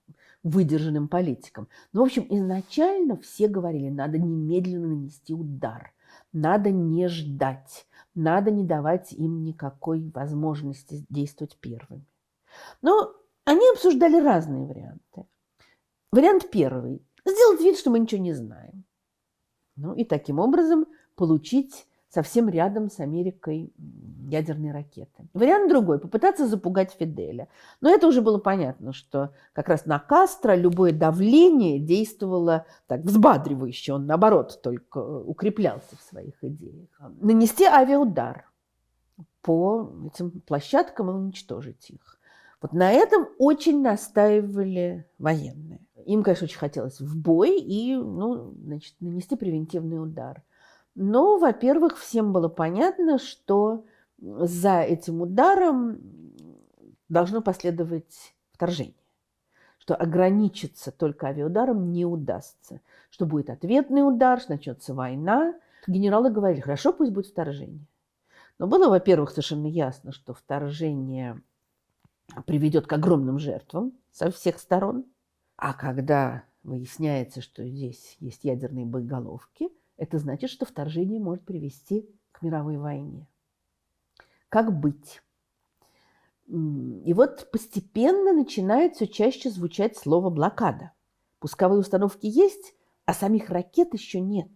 выдержанным политиком. Но, в общем, изначально все говорили, надо немедленно нанести удар, надо не ждать, надо не давать им никакой возможности действовать первыми. Но они обсуждали разные варианты. Вариант первый – сделать вид, что мы ничего не знаем. Ну и таким образом получить совсем рядом с Америкой ядерные ракеты. Вариант другой – попытаться запугать Фиделя. Но это уже было понятно, что как раз на Кастро любое давление действовало так взбадривающе. Он, наоборот, только укреплялся в своих идеях. Нанести авиаудар по этим площадкам и уничтожить их. Вот на этом очень настаивали военные. Им, конечно, очень хотелось в бой и нанести превентивный удар. Но, во-первых, всем было понятно, что за этим ударом должно последовать вторжение, что ограничиться только авиаударом не удастся, что будет ответный удар, что начнется война. Генералы говорили, хорошо, пусть будет вторжение. Но было, во-первых, совершенно ясно, что вторжение приведет к огромным жертвам со всех сторон. А когда выясняется, что здесь есть ядерные боеголовки, это значит, что вторжение может привести к мировой войне. Как быть? И вот постепенно начинает все чаще звучать слово «блокада». Пусковые установки есть, а самих ракет еще нет.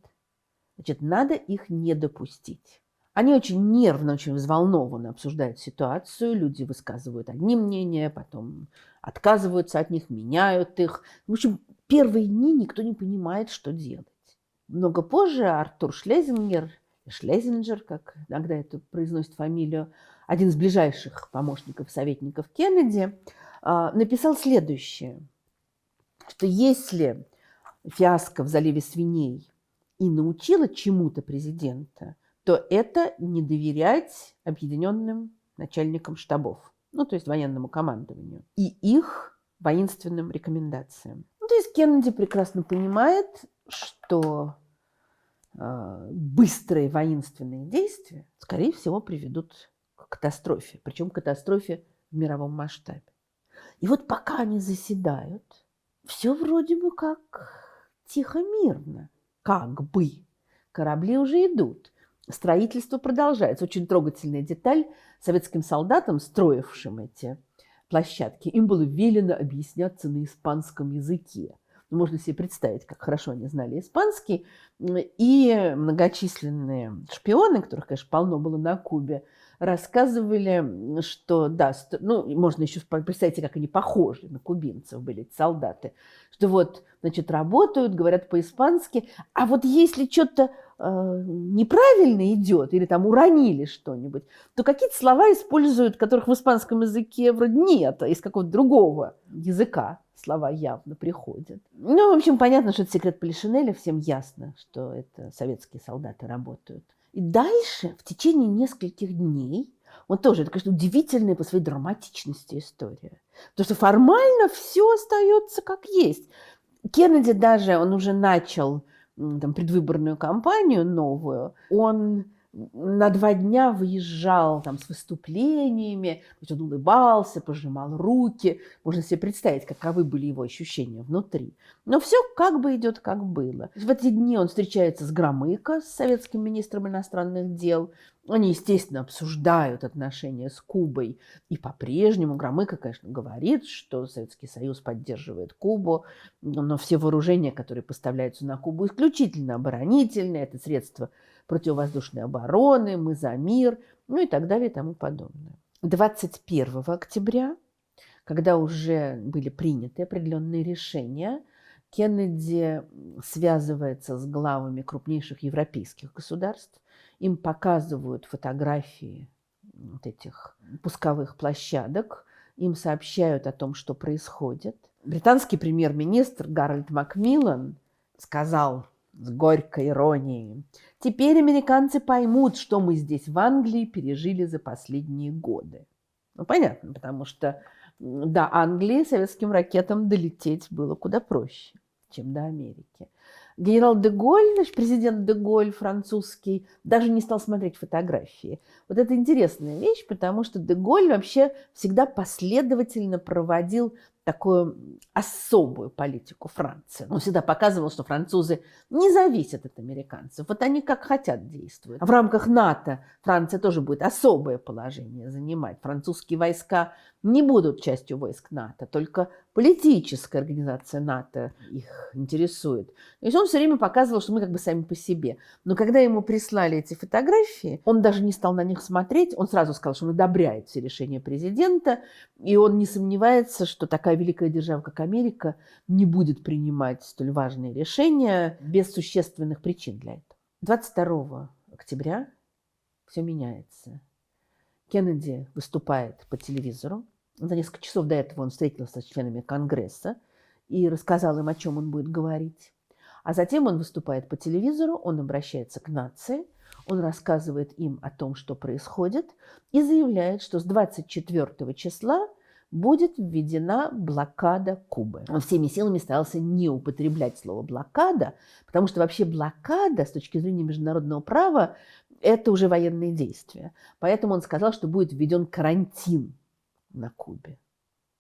Значит, надо их не допустить. Они очень нервно, очень взволнованно обсуждают ситуацию, люди высказывают одни мнения, потом отказываются от них, меняют их. В общем, первые дни никто не понимает, что делать. Много позже Артур Шлезингер, Шлезинджер, как иногда это произносит фамилию, один из ближайших помощников советников Кеннеди, написал следующее, что если фиаско в заливе свиней и научила чему-то президента, то это не доверять объединенным начальникам штабов, то есть военному командованию, и их воинственным рекомендациям. То есть Кеннеди прекрасно понимает, что быстрые воинственные действия, скорее всего, приведут к катастрофе, причем к катастрофе в мировом масштабе. И вот пока они заседают, все вроде бы как тихо-мирно, как бы. Корабли уже идут. Строительство продолжается. Очень трогательная деталь. Советским солдатам, строившим эти площадки, им было велено объясняться на испанском языке. Можно себе представить, как хорошо они знали испанский. И многочисленные шпионы, которых, конечно, полно было на Кубе, рассказывали, что, да, можно еще представить себе, как они похожи на кубинцев были, эти солдаты, что вот, значит, работают, говорят по-испански, а вот если что-то неправильно идет или там уронили что-нибудь, то какие-то слова используют, которых в испанском языке вроде нет, а из какого-то другого языка слова явно приходят. В общем, понятно, что это секрет Полишинеля, всем ясно, что это советские солдаты работают. И дальше, в течение нескольких дней, это, конечно, удивительная по своей драматичности история. Потому что формально все остается как есть. Кеннеди даже, он уже начал предвыборную кампанию новую, он на 2 дня выезжал с выступлениями, он улыбался, пожимал руки. Можно себе представить, каковы были его ощущения внутри. Но все как бы идет, как было. В эти дни он встречается с Громыко, с советским министром иностранных дел. Они, естественно, обсуждают отношения с Кубой. И по-прежнему Громыко, конечно, говорит, что Советский Союз поддерживает Кубу, но все вооружения, которые поставляются на Кубу, исключительно оборонительные. Это средства противовоздушной обороны, мы за мир, ну и так далее и тому подобное. 21 октября, когда уже были приняты определенные решения, Кеннеди связывается с главами крупнейших европейских государств. Им показывают фотографии вот этих пусковых площадок, им сообщают о том, что происходит. Британский премьер-министр Гарольд Макмиллан сказал с горькой иронией: «Теперь американцы поймут, что мы здесь в Англии пережили за последние годы». Ну, понятно, потому что до Англии советским ракетам долететь было куда проще, чем до Америки. Генерал де Голль, наш президент де Голль французский, даже не стал смотреть фотографии. Вот это интересная вещь, потому что де Голль вообще всегда последовательно проводил такую особую политику Франции. Он всегда показывал, что французы не зависят от американцев. Вот они как хотят действуют. А в рамках НАТО Франция тоже будет особое положение занимать. Французские войска не будут частью войск НАТО, только политическая организация НАТО их интересует. То есть он все время показывал, что мы как бы сами по себе. Но когда ему прислали эти фотографии, он даже не стал на них смотреть. Он сразу сказал, что он одобряет все решения президента, и он не сомневается, что такая великая держава, как Америка, не будет принимать столь важные решения без существенных причин для этого. 22 октября все меняется. Кеннеди выступает по телевизору. За несколько часов до этого он встретился с членами Конгресса и рассказал им, о чем он будет говорить. А затем он выступает по телевизору, он обращается к нации, он рассказывает им о том, что происходит, и заявляет, что с 24 числа будет введена блокада Кубы. Он всеми силами старался не употреблять слово «блокада», потому что вообще блокада с точки зрения международного права – это уже военные действия. Поэтому он сказал, что будет введен карантин на Кубе.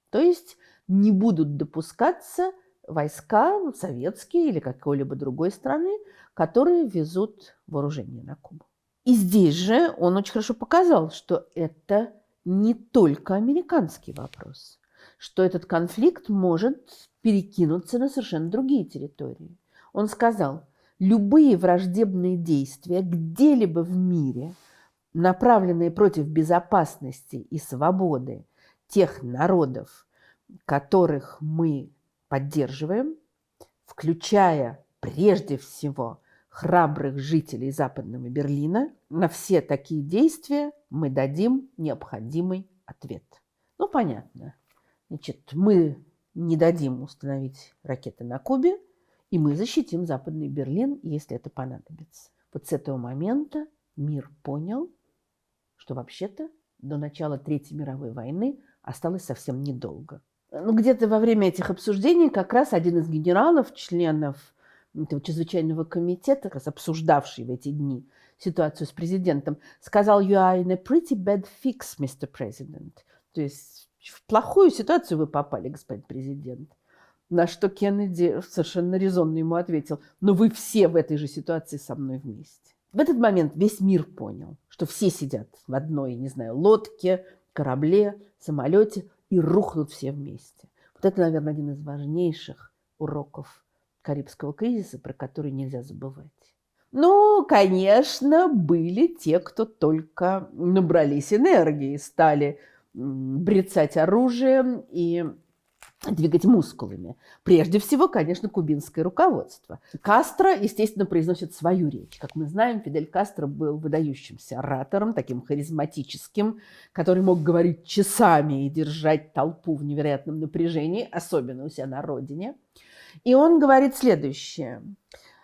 То есть не будут допускаться войска советские или какой-либо другой страны, которые везут вооружение на Кубу. И здесь же он очень хорошо показал, что это не только американский вопрос, что этот конфликт может перекинуться на совершенно другие территории. Он сказал: любые враждебные действия где-либо в мире, направленные против безопасности и свободы тех народов, которых мы поддерживаем, включая прежде всего храбрых жителей Западного Берлина, на все такие действия мы дадим необходимый ответ. Ну, понятно. Значит, мы не дадим установить ракеты на Кубе, и мы защитим Западный Берлин, если это понадобится. Вот с этого момента мир понял, что вообще-то до начала Третьей мировой войны осталось совсем недолго. Ну, где-то во время этих обсуждений как раз один из генералов, членов этого чрезвычайного комитета, как раз обсуждавший в эти дни ситуацию с президентом, сказал: «You are in a pretty bad fix, Mr. President». То есть в плохую ситуацию вы попали, господин президент. На что Кеннеди совершенно резонно ему ответил: «Но вы все в этой же ситуации со мной вместе». В этот момент весь мир понял, что все сидят в одной, не знаю, лодке, корабле, самолете и рухнут все вместе. Вот это, наверное, один из важнейших уроков Карибского кризиса, про который нельзя забывать. Ну, конечно, были те, кто только набрались энергии, стали брецать оружием и двигать мускулами. Прежде всего, конечно, кубинское руководство. Кастро, естественно, произносит свою речь. Как мы знаем, Фидель Кастро был выдающимся оратором, таким харизматическим, который мог говорить часами и держать толпу в невероятном напряжении, особенно у себя на родине. И он говорит следующее: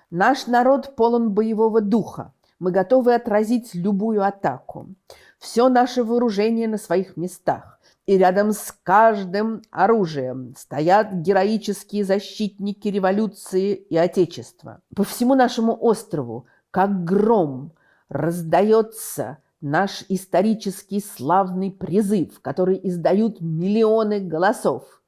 «Наш народ полон боевого духа. Мы готовы отразить любую атаку. Все наше вооружение на своих местах. И рядом с каждым оружием стоят героические защитники революции и Отечества. По всему нашему острову, как гром, раздается наш исторический славный призыв, который издают миллионы голосов.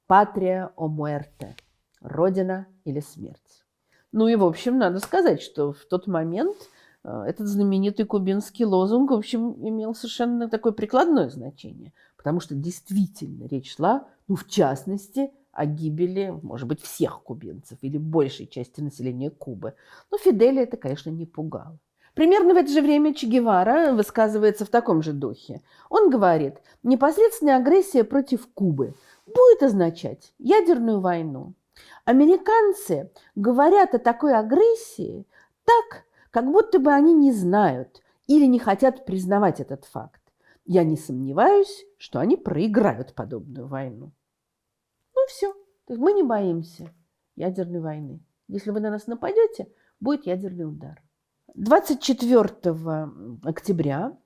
Патрия о муэрте. Родина или смерть». Ну и, в общем, надо сказать, что в тот момент этот знаменитый кубинский лозунг, в общем, имел совершенно такое прикладное значение, потому что действительно речь шла, ну, в частности, о гибели, может быть, всех кубинцев или большей части населения Кубы. Но Фиделя это, конечно, не пугало. Примерно в это же время Че Гевара высказывается в таком же духе. Он говорит, непосредственная агрессия против Кубы будет означать ядерную войну. Американцы говорят о такой агрессии так, как будто бы они не знают или не хотят признавать этот факт. Я не сомневаюсь, что они проиграют подобную войну. Ну и все. То есть мы не боимся ядерной войны. Если вы на нас нападете, будет ядерный удар. 24 октября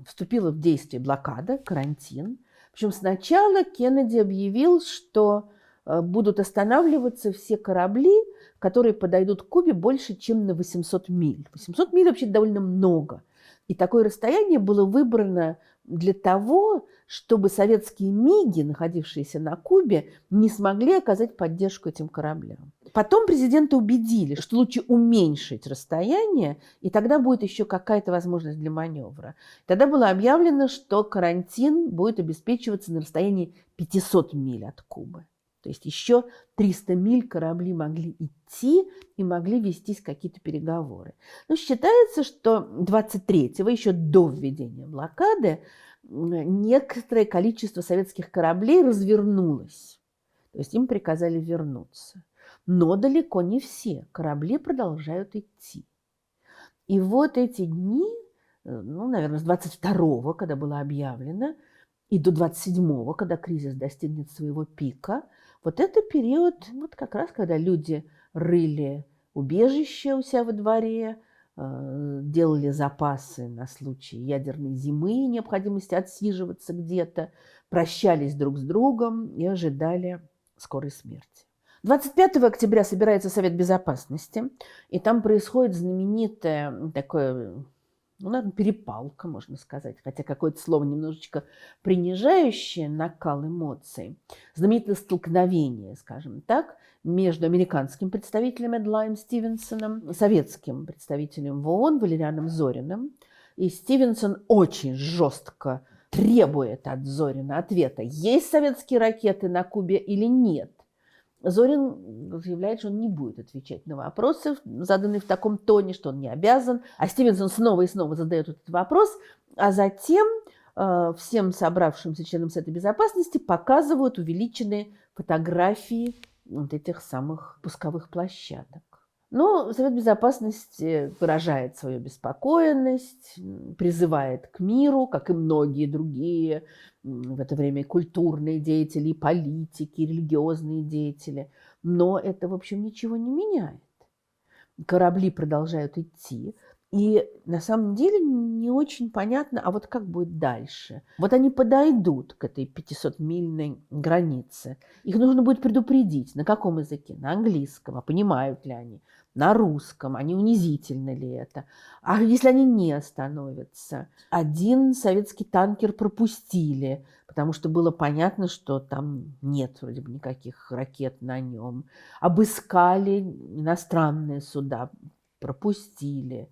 вступила в действие блокада, карантин. Причем сначала Кеннеди объявил, что будут останавливаться все корабли, которые подойдут к Кубе больше, чем на 800 миль. 800 миль вообще довольно много. И такое расстояние было выбрано для того, чтобы советские МИГи, находившиеся на Кубе, не смогли оказать поддержку этим кораблям. Потом президента убедили, что лучше уменьшить расстояние, и тогда будет еще какая-то возможность для маневра. Тогда было объявлено, что карантин будет обеспечиваться на расстоянии 500 миль от Кубы. То есть еще 300 миль корабли могли идти и могли вестись какие-то переговоры. Но считается, что 23-го, еще до введения блокады, некоторое количество советских кораблей развернулось. То есть им приказали вернуться. Но далеко не все корабли продолжают идти. И вот эти дни, наверное, с 22-го, когда было объявлено, и до 27-го, когда кризис достигнет своего пика, вот это период, вот как раз, когда люди рыли убежище у себя во дворе, делали запасы на случай ядерной зимы и необходимости отсиживаться где-то, прощались друг с другом и ожидали скорой смерти. 25 октября собирается Совет Безопасности, и там происходит знаменитое такое, наверное, перепалка, можно сказать, хотя какое-то слово немножечко принижающее накал эмоций. Знаменитое столкновение, скажем так, между американским представителем Эд Лайм Стивенсоном, советским представителем в ООН Валерианом Зориным. И Стивенсон очень жестко требует от Зорина ответа, есть советские ракеты на Кубе или нет. Зорин заявляет, что он не будет отвечать на вопросы, заданные в таком тоне, что он не обязан. А Стивенсон снова и снова задает этот вопрос, а затем всем собравшимся членам Совета Безопасности показывают увеличенные фотографии вот этих самых пусковых площадок. Но Совет Безопасности выражает свою беспокоенность, призывает к миру, как и многие другие в это время культурные деятели, политики, религиозные деятели. Но это, в общем, ничего не меняет. Корабли продолжают идти. И на самом деле не очень понятно, а вот как будет дальше. Вот они подойдут к этой 500-мильной границе. Их нужно будет предупредить. На каком языке? На английском. А понимают ли они? На русском, а не унизительно ли это? А если они не остановятся? Один советский танкер пропустили, потому что было понятно, что там нет вроде бы никаких ракет на нем. Обыскали иностранные суда, пропустили.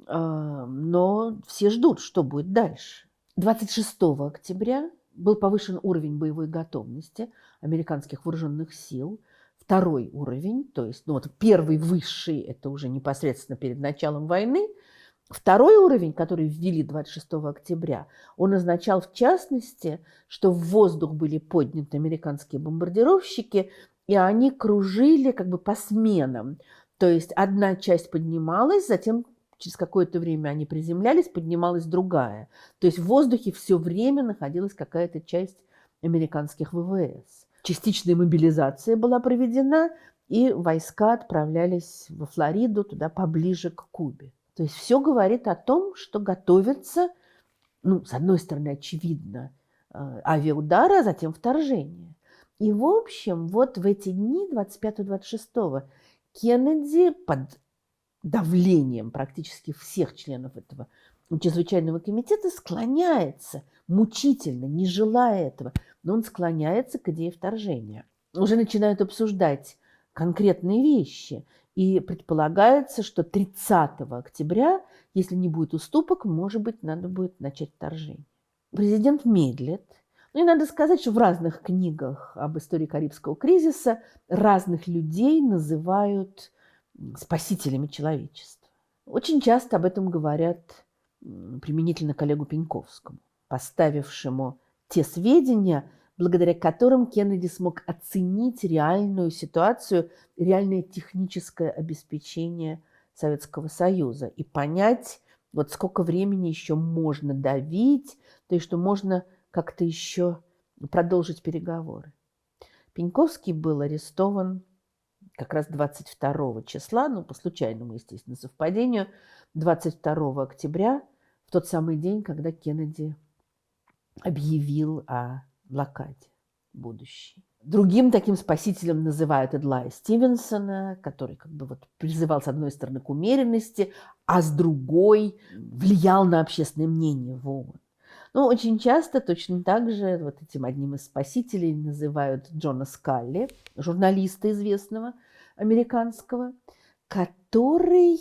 Но все ждут, что будет дальше. 26 октября был повышен уровень боевой готовности американских вооруженных сил. Второй уровень, то есть первый высший, это уже непосредственно перед началом войны. Второй уровень, который ввели 26 октября, он означал в частности, что в воздух были подняты американские бомбардировщики, и они кружили как бы по сменам. То есть одна часть поднималась, затем через какое-то время они приземлялись, поднималась другая. То есть в воздухе все время находилась какая-то часть американских ВВС. Частичная мобилизация была проведена, и войска отправлялись во Флориду, туда поближе к Кубе. То есть все говорит о том, что готовится, с одной стороны, очевидно, авиаудары, а затем вторжение. И, в общем, вот в эти дни, 25-26, Кеннеди под давлением практически всех членов этого чрезвычайного комитета склоняется, мучительно, не желая этого, но он склоняется к идее вторжения. Уже начинают обсуждать конкретные вещи, и предполагается, что 30 октября, если не будет уступок, может быть, надо будет начать вторжение. Президент медлит. И надо сказать, что в разных книгах об истории Карибского кризиса разных людей называют спасителями человечества. Очень часто об этом говорят применительно к Олегу Пеньковскому, поставившему те сведения, благодаря которым Кеннеди смог оценить реальную ситуацию, реальное техническое обеспечение Советского Союза и понять, вот сколько времени еще можно давить, то есть что можно как-то еще продолжить переговоры. Пеньковский был арестован как раз 22 числа, ну, по случайному, естественно, совпадению, 22 октября, в тот самый день, когда Кеннеди объявил о блокаде будущей. Другим таким спасителем называют Эдлая Стивенсона, который как бы вот призывал с одной стороны к умеренности, а с другой влиял на общественное мнение в ООН. Но очень часто точно так же вот этим одним из спасителей называют Джона Скалли, журналиста известного американского, который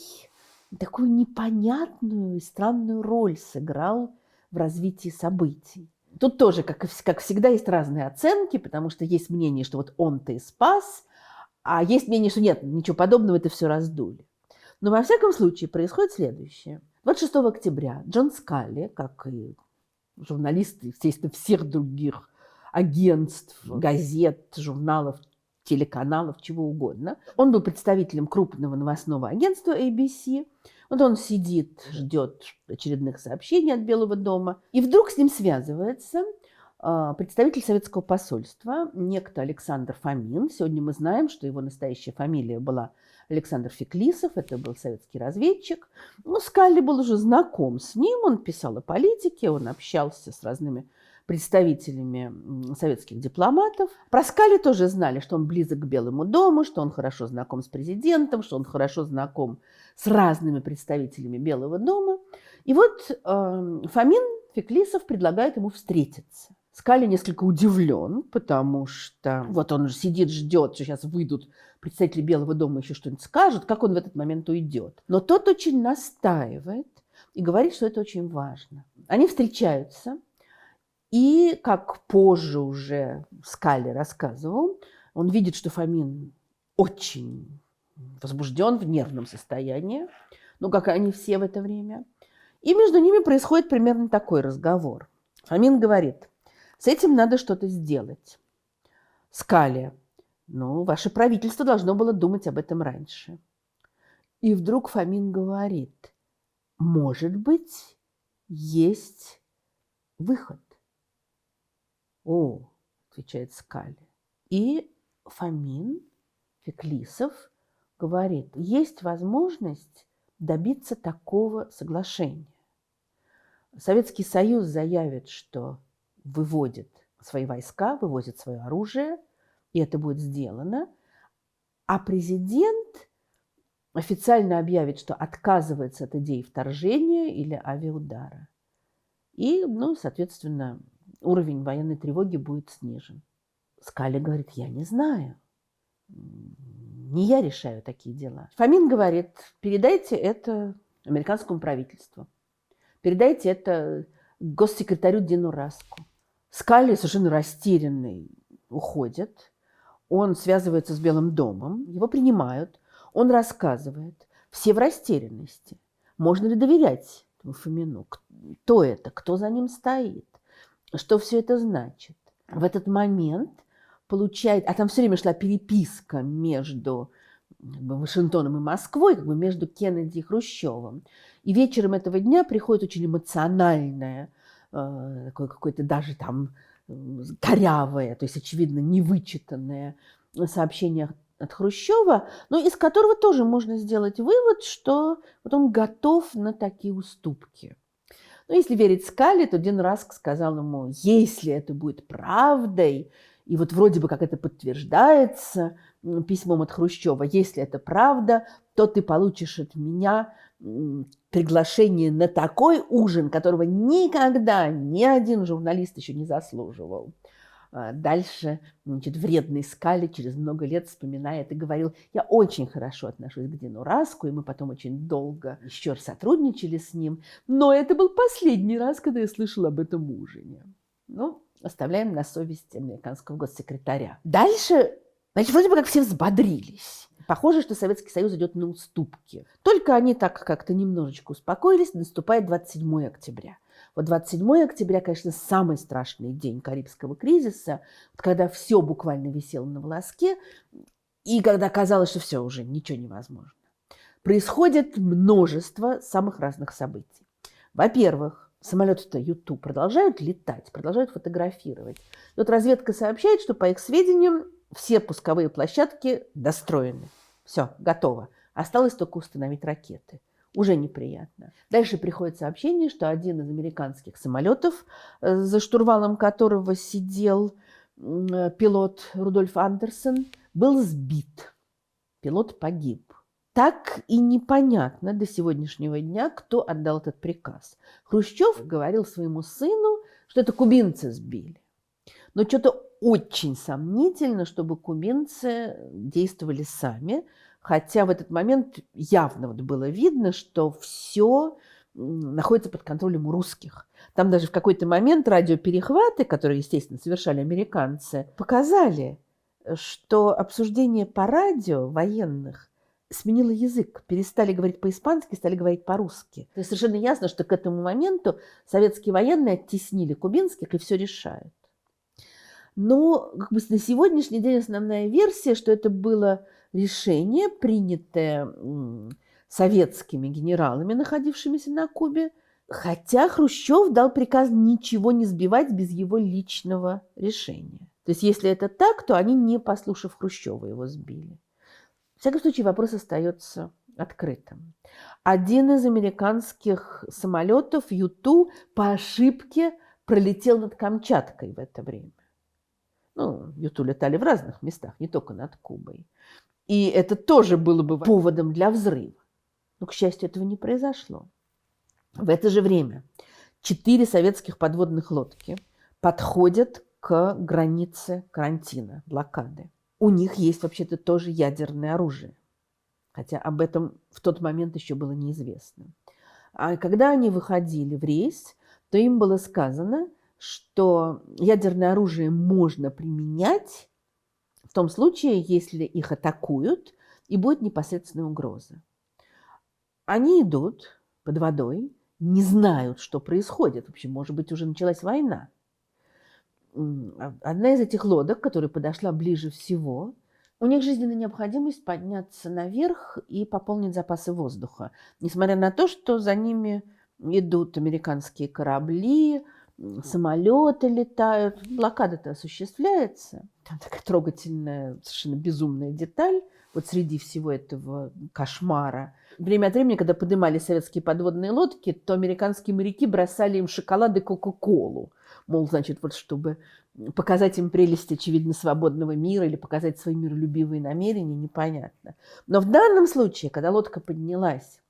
такую непонятную и странную роль сыграл в развитии событий. Тут тоже, как всегда, есть разные оценки, потому что есть мнение, что вот он-то и спас, а есть мнение, что нет, ничего подобного, это все раздули. Но во всяком случае происходит следующее. 26 октября Джон Скалли, как и журналисты, естественно, всех других агентств, газет, журналов, телеканалов, чего угодно. Он был представителем крупного новостного агентства ABC. Вот он сидит, ждет очередных сообщений от Белого дома. И вдруг с ним связывается представитель советского посольства, некто Александр Фомин. Сегодня мы знаем, что его настоящая фамилия была Александр Феклисов, это был советский разведчик. Но Скалли был уже знаком с ним, он писал о политике, он общался с разными представителями советских дипломатов. Про Скалли тоже знали, что он близок к Белому дому, что он хорошо знаком с президентом, что он хорошо знаком с разными представителями Белого дома. И вот Фомин, Феклисов предлагает ему встретиться. Скалли несколько удивлен, потому что вот он уже сидит, ждет, что сейчас выйдут представители Белого дома, еще что-нибудь скажут, как он в этот момент уйдет. Но тот очень настаивает и говорит, что это очень важно. Они встречаются, и, как позже уже Скалли рассказывал, он видит, что Фомин очень возбужден, в нервном состоянии, ну, как и они все в это время. И между ними происходит примерно такой разговор. Фомин говорит: с этим надо что-то сделать. Скалли: ну, ваше правительство должно было думать об этом раньше. И вдруг Фомин говорит: может быть, есть выход. О, отвечает Скалли. И Фомин, Феклисов, говорит: есть возможность добиться такого соглашения. Советский Союз заявит, что выводит свои войска, вывозит свое оружие, и это будет сделано, а президент официально объявит, что отказывается от идеи вторжения или авиаудара. И, ну, соответственно, уровень военной тревоги будет снижен. Скалли говорит: я не знаю. Не я решаю такие дела. Фомин говорит: передайте это американскому правительству. Передайте это госсекретарю Дину Раску. Скалли, совершенно растерянный, уходит. Он связывается с Белым домом. Его принимают. Он рассказывает. Все в растерянности. Можно ли доверять Фомину? Кто это? Кто за ним стоит? Что все это значит? В этот момент получает... А там все время шла переписка между Вашингтоном и Москвой, как бы между Кеннеди и Хрущевым. И вечером этого дня приходит очень эмоциональное, какое-то даже там корявое, то есть, очевидно, невычитанное сообщение от Хрущева, но из которого тоже можно сделать вывод, что вот он готов на такие уступки. Но если верить Скалли, то Дин Раск сказал ему: если это будет правдой, и вот вроде бы как это подтверждается письмом от Хрущева, если это правда, то ты получишь от меня приглашение на такой ужин, которого никогда ни один журналист еще не заслуживал. Дальше, значит, вредный Скалли через много лет вспоминает и говорил: я очень хорошо отношусь к Дину Раску, и мы потом очень долго еще сотрудничали с ним, но это был последний раз, когда я слышал об этом ужине. Ну, оставляем на совести американского госсекретаря. Дальше Значит, вроде бы как все взбодрились. Похоже, что Советский Союз идет на уступки. Только они так как-то немножечко успокоились, наступает 27 октября. Вот 27 октября, конечно, самый страшный день Карибского кризиса, когда все буквально висело на волоске, и когда казалось, что все, уже ничего невозможно. Происходит множество самых разных событий. Во-первых, самолеты-то Юту продолжают летать, продолжают фотографировать. И вот разведка сообщает, что, по их сведениям, все пусковые площадки достроены. Все, готово. Осталось только установить ракеты. Уже неприятно. Дальше приходит сообщение, что один из американских самолетов, за штурвалом которого сидел пилот Рудольф Андерсон, был сбит. Пилот погиб. Так и непонятно до сегодняшнего дня, кто отдал этот приказ. Хрущев говорил своему сыну, что это кубинцы сбили. Но что-то очень сомнительно, чтобы кубинцы действовали сами, хотя в этот момент явно вот было видно, что все находится под контролем у русских. Там даже в какой-то момент радиоперехваты, которые, естественно, совершали американцы, показали, что обсуждение по радио военных сменило язык. Перестали говорить по-испански, стали говорить по-русски. То есть совершенно ясно, что к этому моменту советские военные оттеснили кубинских и все решают. Но как бы на сегодняшний день основная версия, что это было решение, принятое советскими генералами, находившимися на Кубе, хотя Хрущев дал приказ ничего не сбивать без его личного решения. То есть если это так, то они, не послушав Хрущева, его сбили. В всяком случае, вопрос остается открытым. Один из американских самолетов Юту по ошибке пролетел над Камчаткой в это время. Ну, Юту летали в разных местах, не только над Кубой. И это тоже было бы поводом для взрыва. Но, к счастью, этого не произошло. В это же время 4 советских подводных лодки подходят к границе карантина, блокады. У них есть вообще-то тоже ядерное оружие. Хотя об этом в тот момент еще было неизвестно. А когда они выходили в рейс, то им было сказано, что ядерное оружие можно применять в том случае, если их атакуют и будет непосредственная угроза. Они идут под водой, не знают, что происходит. В общем, может быть, уже началась война. Одна из этих лодок, которая подошла ближе всего, у них жизненная необходимость подняться наверх и пополнить запасы воздуха. Несмотря на то, что за ними идут американские корабли, самолеты летают, блокада-то осуществляется. Там такая трогательная, совершенно безумная деталь. Вот среди всего этого кошмара. Время от времени, когда поднимали советские подводные лодки, то американские моряки бросали им шоколад и кока-колу. Мол, значит, вот чтобы показать им прелесть, очевидно, свободного мира или показать свои миролюбивые намерения, непонятно. Но в данном случае, когда лодка поднялась,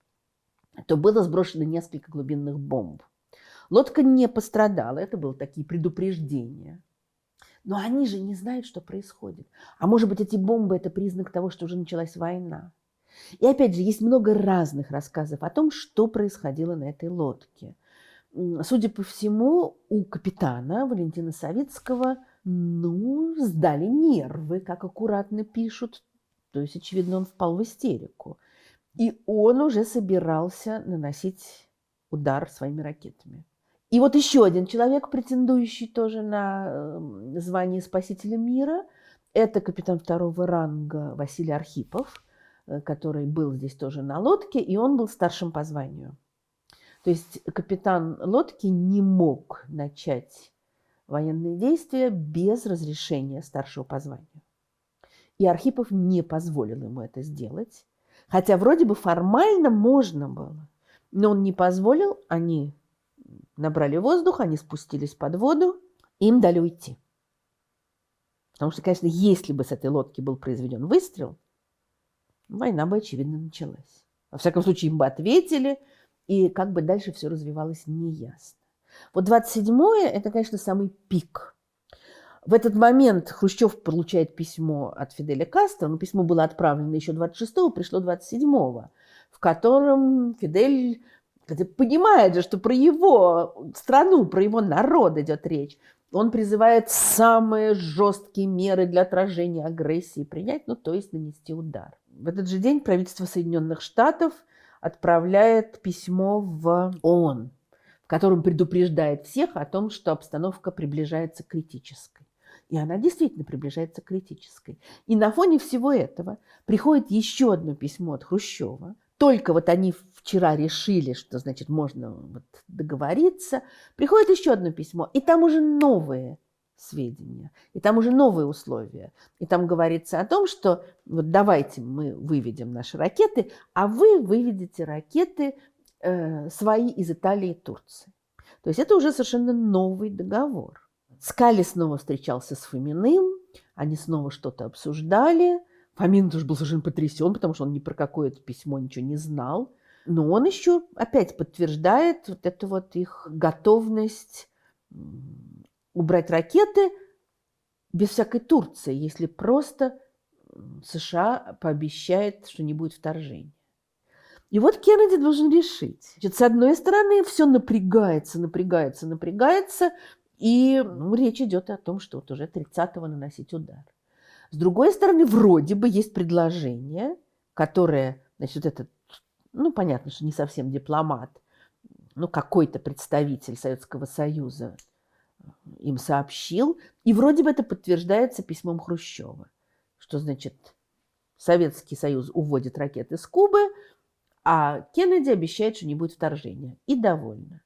то было сброшено несколько глубинных бомб. Лодка не пострадала, это были такие предупреждения. Но они же не знают, что происходит. А может быть, эти бомбы – это признак того, что уже началась война. И опять же, есть много разных рассказов о том, что происходило на этой лодке. Судя по всему, у капитана Валентина Савицкого, сдали нервы, как аккуратно пишут. То есть, очевидно, он впал в истерику. И он уже собирался наносить удар своими ракетами. И вот еще один человек, претендующий тоже на звание спасителя мира, это капитан 2-го ранга Василий Архипов, который был здесь тоже на лодке, и он был старшим по званию. То есть капитан лодки не мог начать военные действия без разрешения старшего по званию. И Архипов не позволил ему это сделать, хотя вроде бы формально можно было, но он не позволил, они набрали воздух, они спустились под воду, и им дали уйти. Потому что, конечно, если бы с этой лодки был произведен выстрел, война бы, очевидно, началась. Во всяком случае, им бы ответили, и как бы дальше все развивалось, неясно. Вот 27-е – это, конечно, самый пик. В этот момент Хрущев получает письмо от Фиделя Кастро, но письмо было отправлено еще 26-го, пришло 27-го, в котором Фидель Хотя понимает же, что про его страну, про его народ идет речь. Он призывает самые жесткие меры для отражения агрессии принять, ну, то есть нанести удар. В этот же день правительство Соединенных Штатов отправляет письмо в ООН, в котором предупреждает всех о том, что обстановка приближается к критической. И она действительно приближается к критической. И на фоне всего этого приходит еще одно письмо от Хрущева. Только вот они вчера решили, что, значит, можно вот договориться. Приходит еще одно письмо, и там уже новые сведения, и там уже новые условия. И там говорится о том, что вот давайте мы выведем наши ракеты, а вы выведете ракеты свои из Италии и Турции. То есть это уже совершенно новый договор. Скали снова встречался с Фоминым, они снова что-то обсуждали. Фомин тоже был совершенно потрясен, потому что он ни про какое это письмо ничего не знал. Но он еще опять подтверждает вот эту вот их готовность убрать ракеты без всякой Турции, если просто США пообещает, что не будет вторжения. И вот Кеннеди должен решить. Значит, с одной стороны, все напрягается, и речь идет о том, что вот уже 30-го наносить удар. С другой стороны, вроде бы есть предложение, которое, значит, этот, понятно, что не совсем дипломат, какой-то представитель Советского Союза им сообщил, и вроде бы это подтверждается письмом Хрущева, что, значит, Советский Союз уводит ракеты с Кубы, а Кеннеди обещает, что не будет вторжения. И довольна.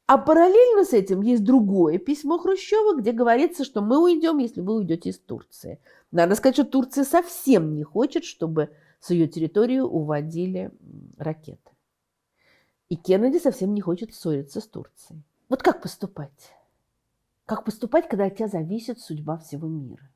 А параллельно с этим есть другое письмо Хрущева, где говорится, что мы уйдем, если вы уйдете из Турции. Надо сказать, что Турция совсем не хочет, чтобы с ее территории уводили ракеты. И Кеннеди совсем не хочет ссориться с Турцией. Вот как поступать? Как поступать, когда от тебя зависит судьба всего мира?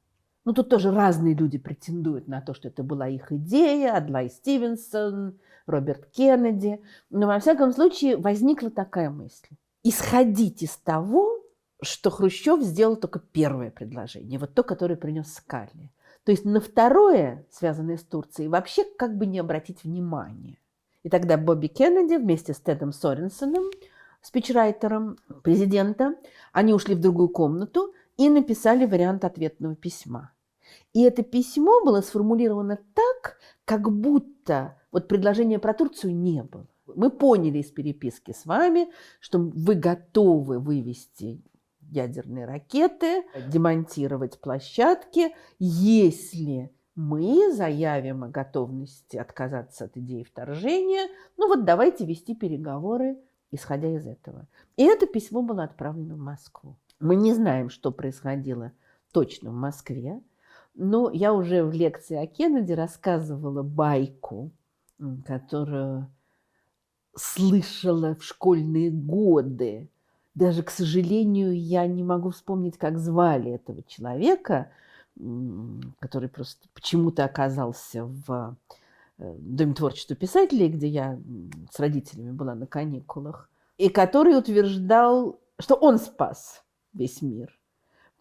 Тут тоже разные люди претендуют на то, что это была их идея. Адлай Стивенсон, Роберт Кеннеди. Но, во всяком случае, возникла такая мысль. Исходить из того, что Хрущев сделал только первое предложение, вот то, которое принес Скалли. То есть на второе, связанное с Турцией, вообще как бы не обратить внимания. И тогда Бобби Кеннеди вместе с Тедом Соренсоном, спичрайтером президента, они ушли в другую комнату и написали вариант ответного письма. И это письмо было сформулировано так, как будто вот предложения про Турцию не было. Мы поняли из переписки с вами, что вы готовы вывести ядерные ракеты, демонтировать площадки, если мы заявим о готовности отказаться от идеи вторжения. Давайте вести переговоры, исходя из этого. И это письмо было отправлено в Москву. Мы не знаем, что происходило точно в Москве, но я уже в лекции о Кеннеди рассказывала байку, которую слышала в школьные годы. Даже, к сожалению, я не могу вспомнить, как звали этого человека, который просто почему-то оказался в Доме творчества писателей, где я с родителями была на каникулах, и который утверждал, что он спас весь мир.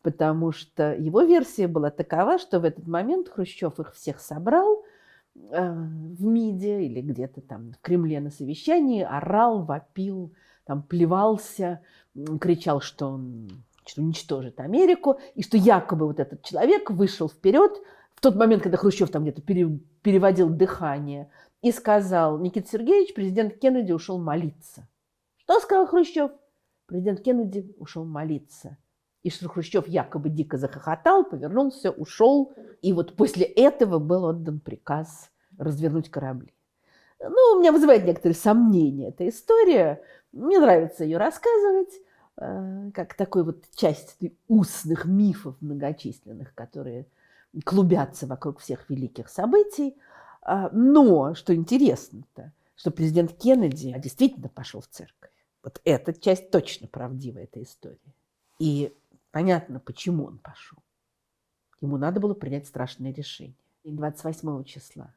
Потому что его версия была такова, что в этот момент Хрущев их всех собрал в МИДе или где-то там в Кремле на совещании, орал, вопил, там плевался, кричал, что он уничтожит Америку, и что якобы вот этот человек вышел вперед в тот момент, когда Хрущев там где-то переводил дыхание, и сказал: Никита Сергеевич, президент Кеннеди ушел молиться. Что сказал Хрущев? Президент Кеннеди ушел молиться. И что Хрущев якобы дико захохотал, повернулся, ушел. И вот после этого был отдан приказ развернуть корабли. У меня вызывает некоторые сомнения эта история. Мне нравится ее рассказывать, как такой вот часть устных мифов многочисленных, которые клубятся вокруг всех великих событий. Но, что интересно-то, что президент Кеннеди действительно пошел в церковь. Вот эта часть точно правдивая, эта история. И понятно, почему он пошел. Ему надо было принять страшное решение. И 28 числа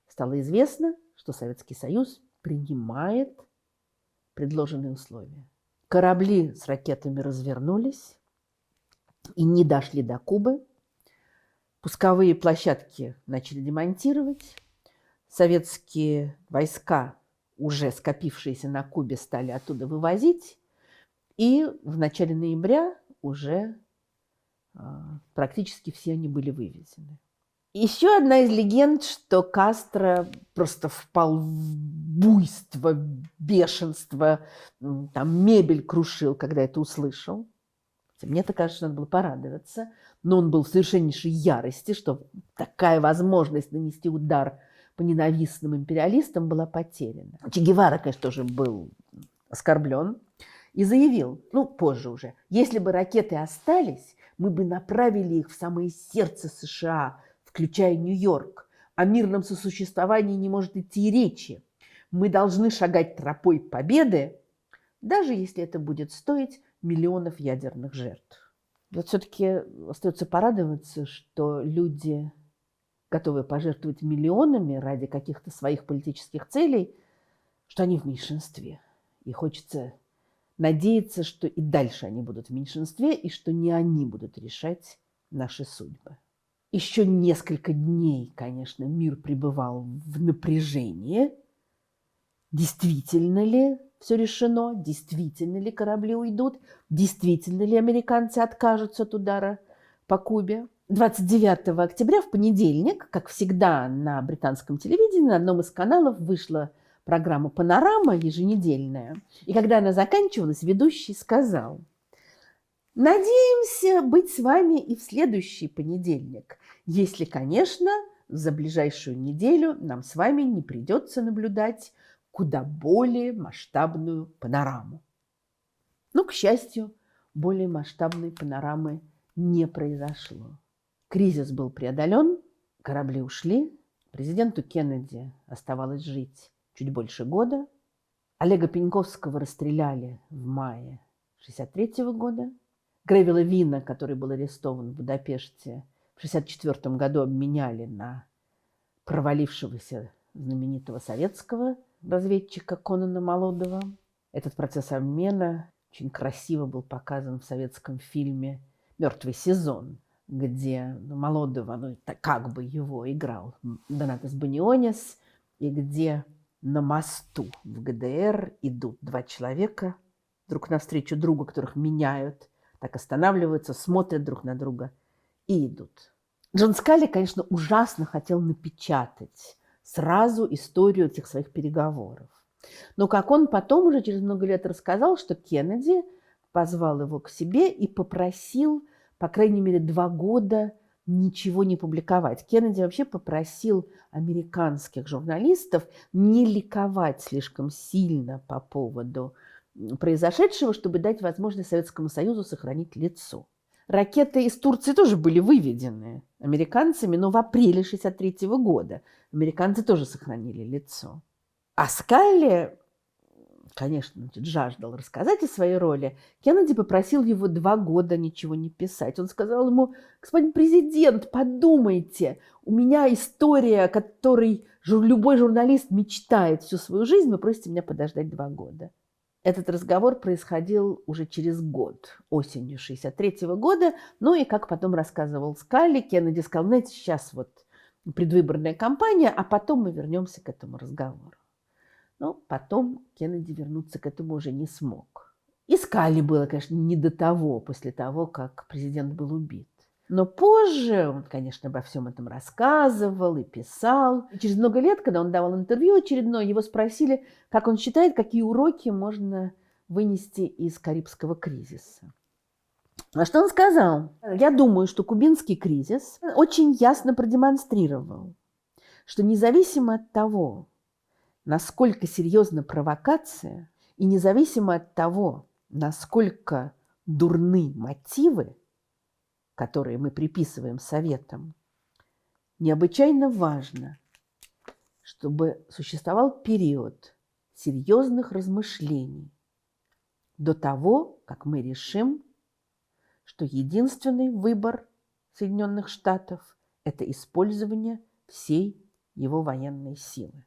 стало известно, что Советский Союз принимает предложенные условия. Корабли с ракетами развернулись и не дошли до Кубы. Пусковые площадки начали демонтировать. Советские войска уже скопившиеся на Кубе стали оттуда вывозить, и в начале ноября уже практически все они были вывезены. Еще одна из легенд, что Кастро просто впал в буйство, бешенство, там мебель крушил, когда это услышал. Мне-то кажется, надо было порадоваться, но он был в совершеннейшей ярости, что такая возможность нанести удар по ненавистным империалистам была потеряна. Че Гевара, конечно, тоже был оскорблен и заявил, позже уже, если бы ракеты остались, мы бы направили их в самое сердце США, включая Нью-Йорк. О мирном сосуществовании не может идти и речи. Мы должны шагать тропой победы, даже если это будет стоить миллионов ядерных жертв. Вот все-таки остается порадоваться, что люди, готовые пожертвовать миллионами ради каких-то своих политических целей, что они в меньшинстве. И хочется надеяться, что и дальше они будут в меньшинстве, и что не они будут решать наши судьбы. Еще несколько дней, конечно, мир пребывал в напряжении. Действительно ли все решено? Действительно ли корабли уйдут? Действительно ли американцы откажутся от удара по Кубе? 29 октября, в понедельник, как всегда на британском телевидении, на одном из каналов вышла программа «Панорама» еженедельная. И когда она заканчивалась, ведущий сказал: «Надеемся быть с вами и в следующий понедельник, если, конечно, за ближайшую неделю нам с вами не придется наблюдать куда более масштабную панораму». К счастью, более масштабной панорамы не произошло. Кризис был преодолен, корабли ушли, президенту Кеннеди оставалось жить чуть больше года. Олега Пеньковского расстреляли в мае 1963 года. Гревилла Вина, который был арестован в Будапеште, в 1964 году обменяли на провалившегося знаменитого советского разведчика Конана Молодова. Этот процесс обмена очень красиво был показан в советском фильме «Мертвый сезон», где Молодова, как бы его играл Донатас Банионис, и где на мосту в ГДР идут два человека друг навстречу другу, которых меняют, так останавливаются, смотрят друг на друга и идут. Джон Скалли, конечно, ужасно хотел напечатать сразу историю этих своих переговоров. Но как он потом уже через много лет рассказал, что Кеннеди позвал его к себе и попросил, по крайней мере, 2 года ничего не публиковать. Кеннеди вообще попросил американских журналистов не ликовать слишком сильно по поводу произошедшего, чтобы дать возможность Советскому Союзу сохранить лицо. Ракеты из Турции тоже были выведены американцами, но в апреле 1963 года американцы тоже сохранили лицо. А Скалли, конечно, жаждал рассказать о своей роли. Кеннеди попросил его 2 года ничего не писать. Он сказал ему: господин президент, подумайте, у меня история, о которой любой журналист мечтает всю свою жизнь, вы просите меня подождать 2 года. Этот разговор происходил уже через год, осенью 1963 года. И, как потом рассказывал Скалли, Кеннеди сказал: знаете, сейчас предвыборная кампания, а потом мы вернемся к этому разговору. Но потом Кеннеди вернуться к этому уже не смог. И Скалли было, конечно, не до того, после того, как президент был убит. Но позже он, конечно, обо всем этом рассказывал и писал. И через много лет, когда он давал интервью очередное, его спросили, как он считает, какие уроки можно вынести из Карибского кризиса. А что он сказал? Я думаю, что кубинский кризис очень ясно продемонстрировал, что независимо от того, насколько серьезна провокация, и независимо от того, насколько дурны мотивы, которые мы приписываем Советам, необычайно важно, чтобы существовал период серьезных размышлений до того, как мы решим, что единственный выбор Соединенных Штатов – это использование всей его военной силы.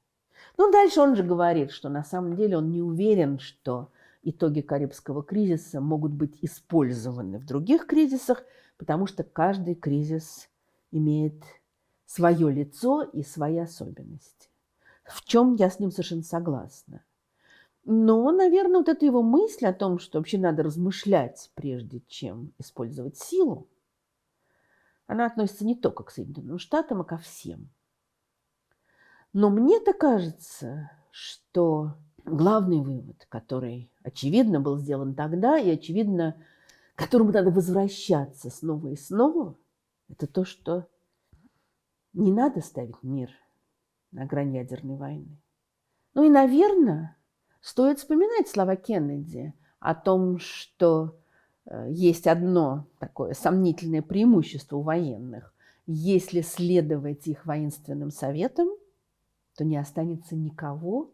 Дальше он же говорит, что на самом деле он не уверен, что итоги Карибского кризиса могут быть использованы в других кризисах, потому что каждый кризис имеет свое лицо и свои особенности. в чем я с ним совершенно согласна. Но, наверное, вот эта его мысль о том, что вообще надо размышлять, прежде чем использовать силу, она относится не только к Соединенным Штатам, а ко всем. Но мне-то кажется, что главный вывод, который, очевидно, был сделан тогда и, очевидно, к которому надо возвращаться снова и снова, это то, что не надо ставить мир на грани ядерной войны. Ну и, наверное, стоит вспоминать слова Кеннеди о том, что есть одно такое сомнительное преимущество у военных. Если следовать их воинственным советам, то не останется никого,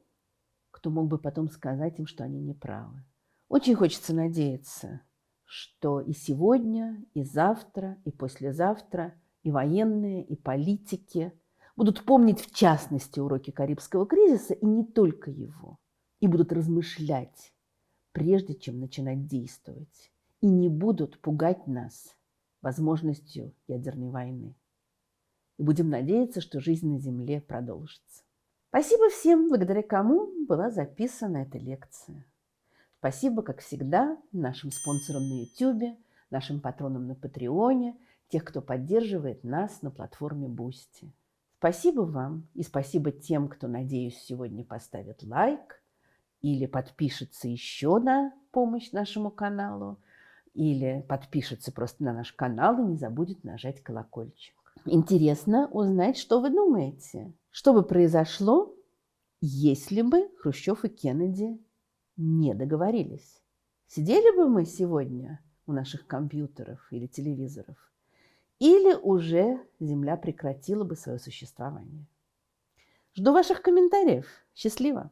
кто мог бы потом сказать им, что они неправы. Очень хочется надеяться, что и сегодня, и завтра, и послезавтра, и военные, и политики будут помнить в частности уроки Карибского кризиса, и не только его, и будут размышлять, прежде чем начинать действовать, и не будут пугать нас возможностью ядерной войны. И будем надеяться, что жизнь на Земле продолжится. Спасибо всем, благодаря кому была записана эта лекция. Спасибо, как всегда, нашим спонсорам на YouTube, нашим патронам на Патреоне, тех, кто поддерживает нас на платформе Boosty. Спасибо вам и спасибо тем, кто, надеюсь, сегодня поставит лайк или подпишется еще на помощь нашему каналу, или подпишется просто на наш канал и не забудет нажать колокольчик. Интересно узнать, что вы думаете. Что бы произошло, если бы Хрущев и Кеннеди не договорились? Сидели бы мы сегодня у наших компьютеров или телевизоров? Или уже Земля прекратила бы свое существование? Жду ваших комментариев. Счастливо!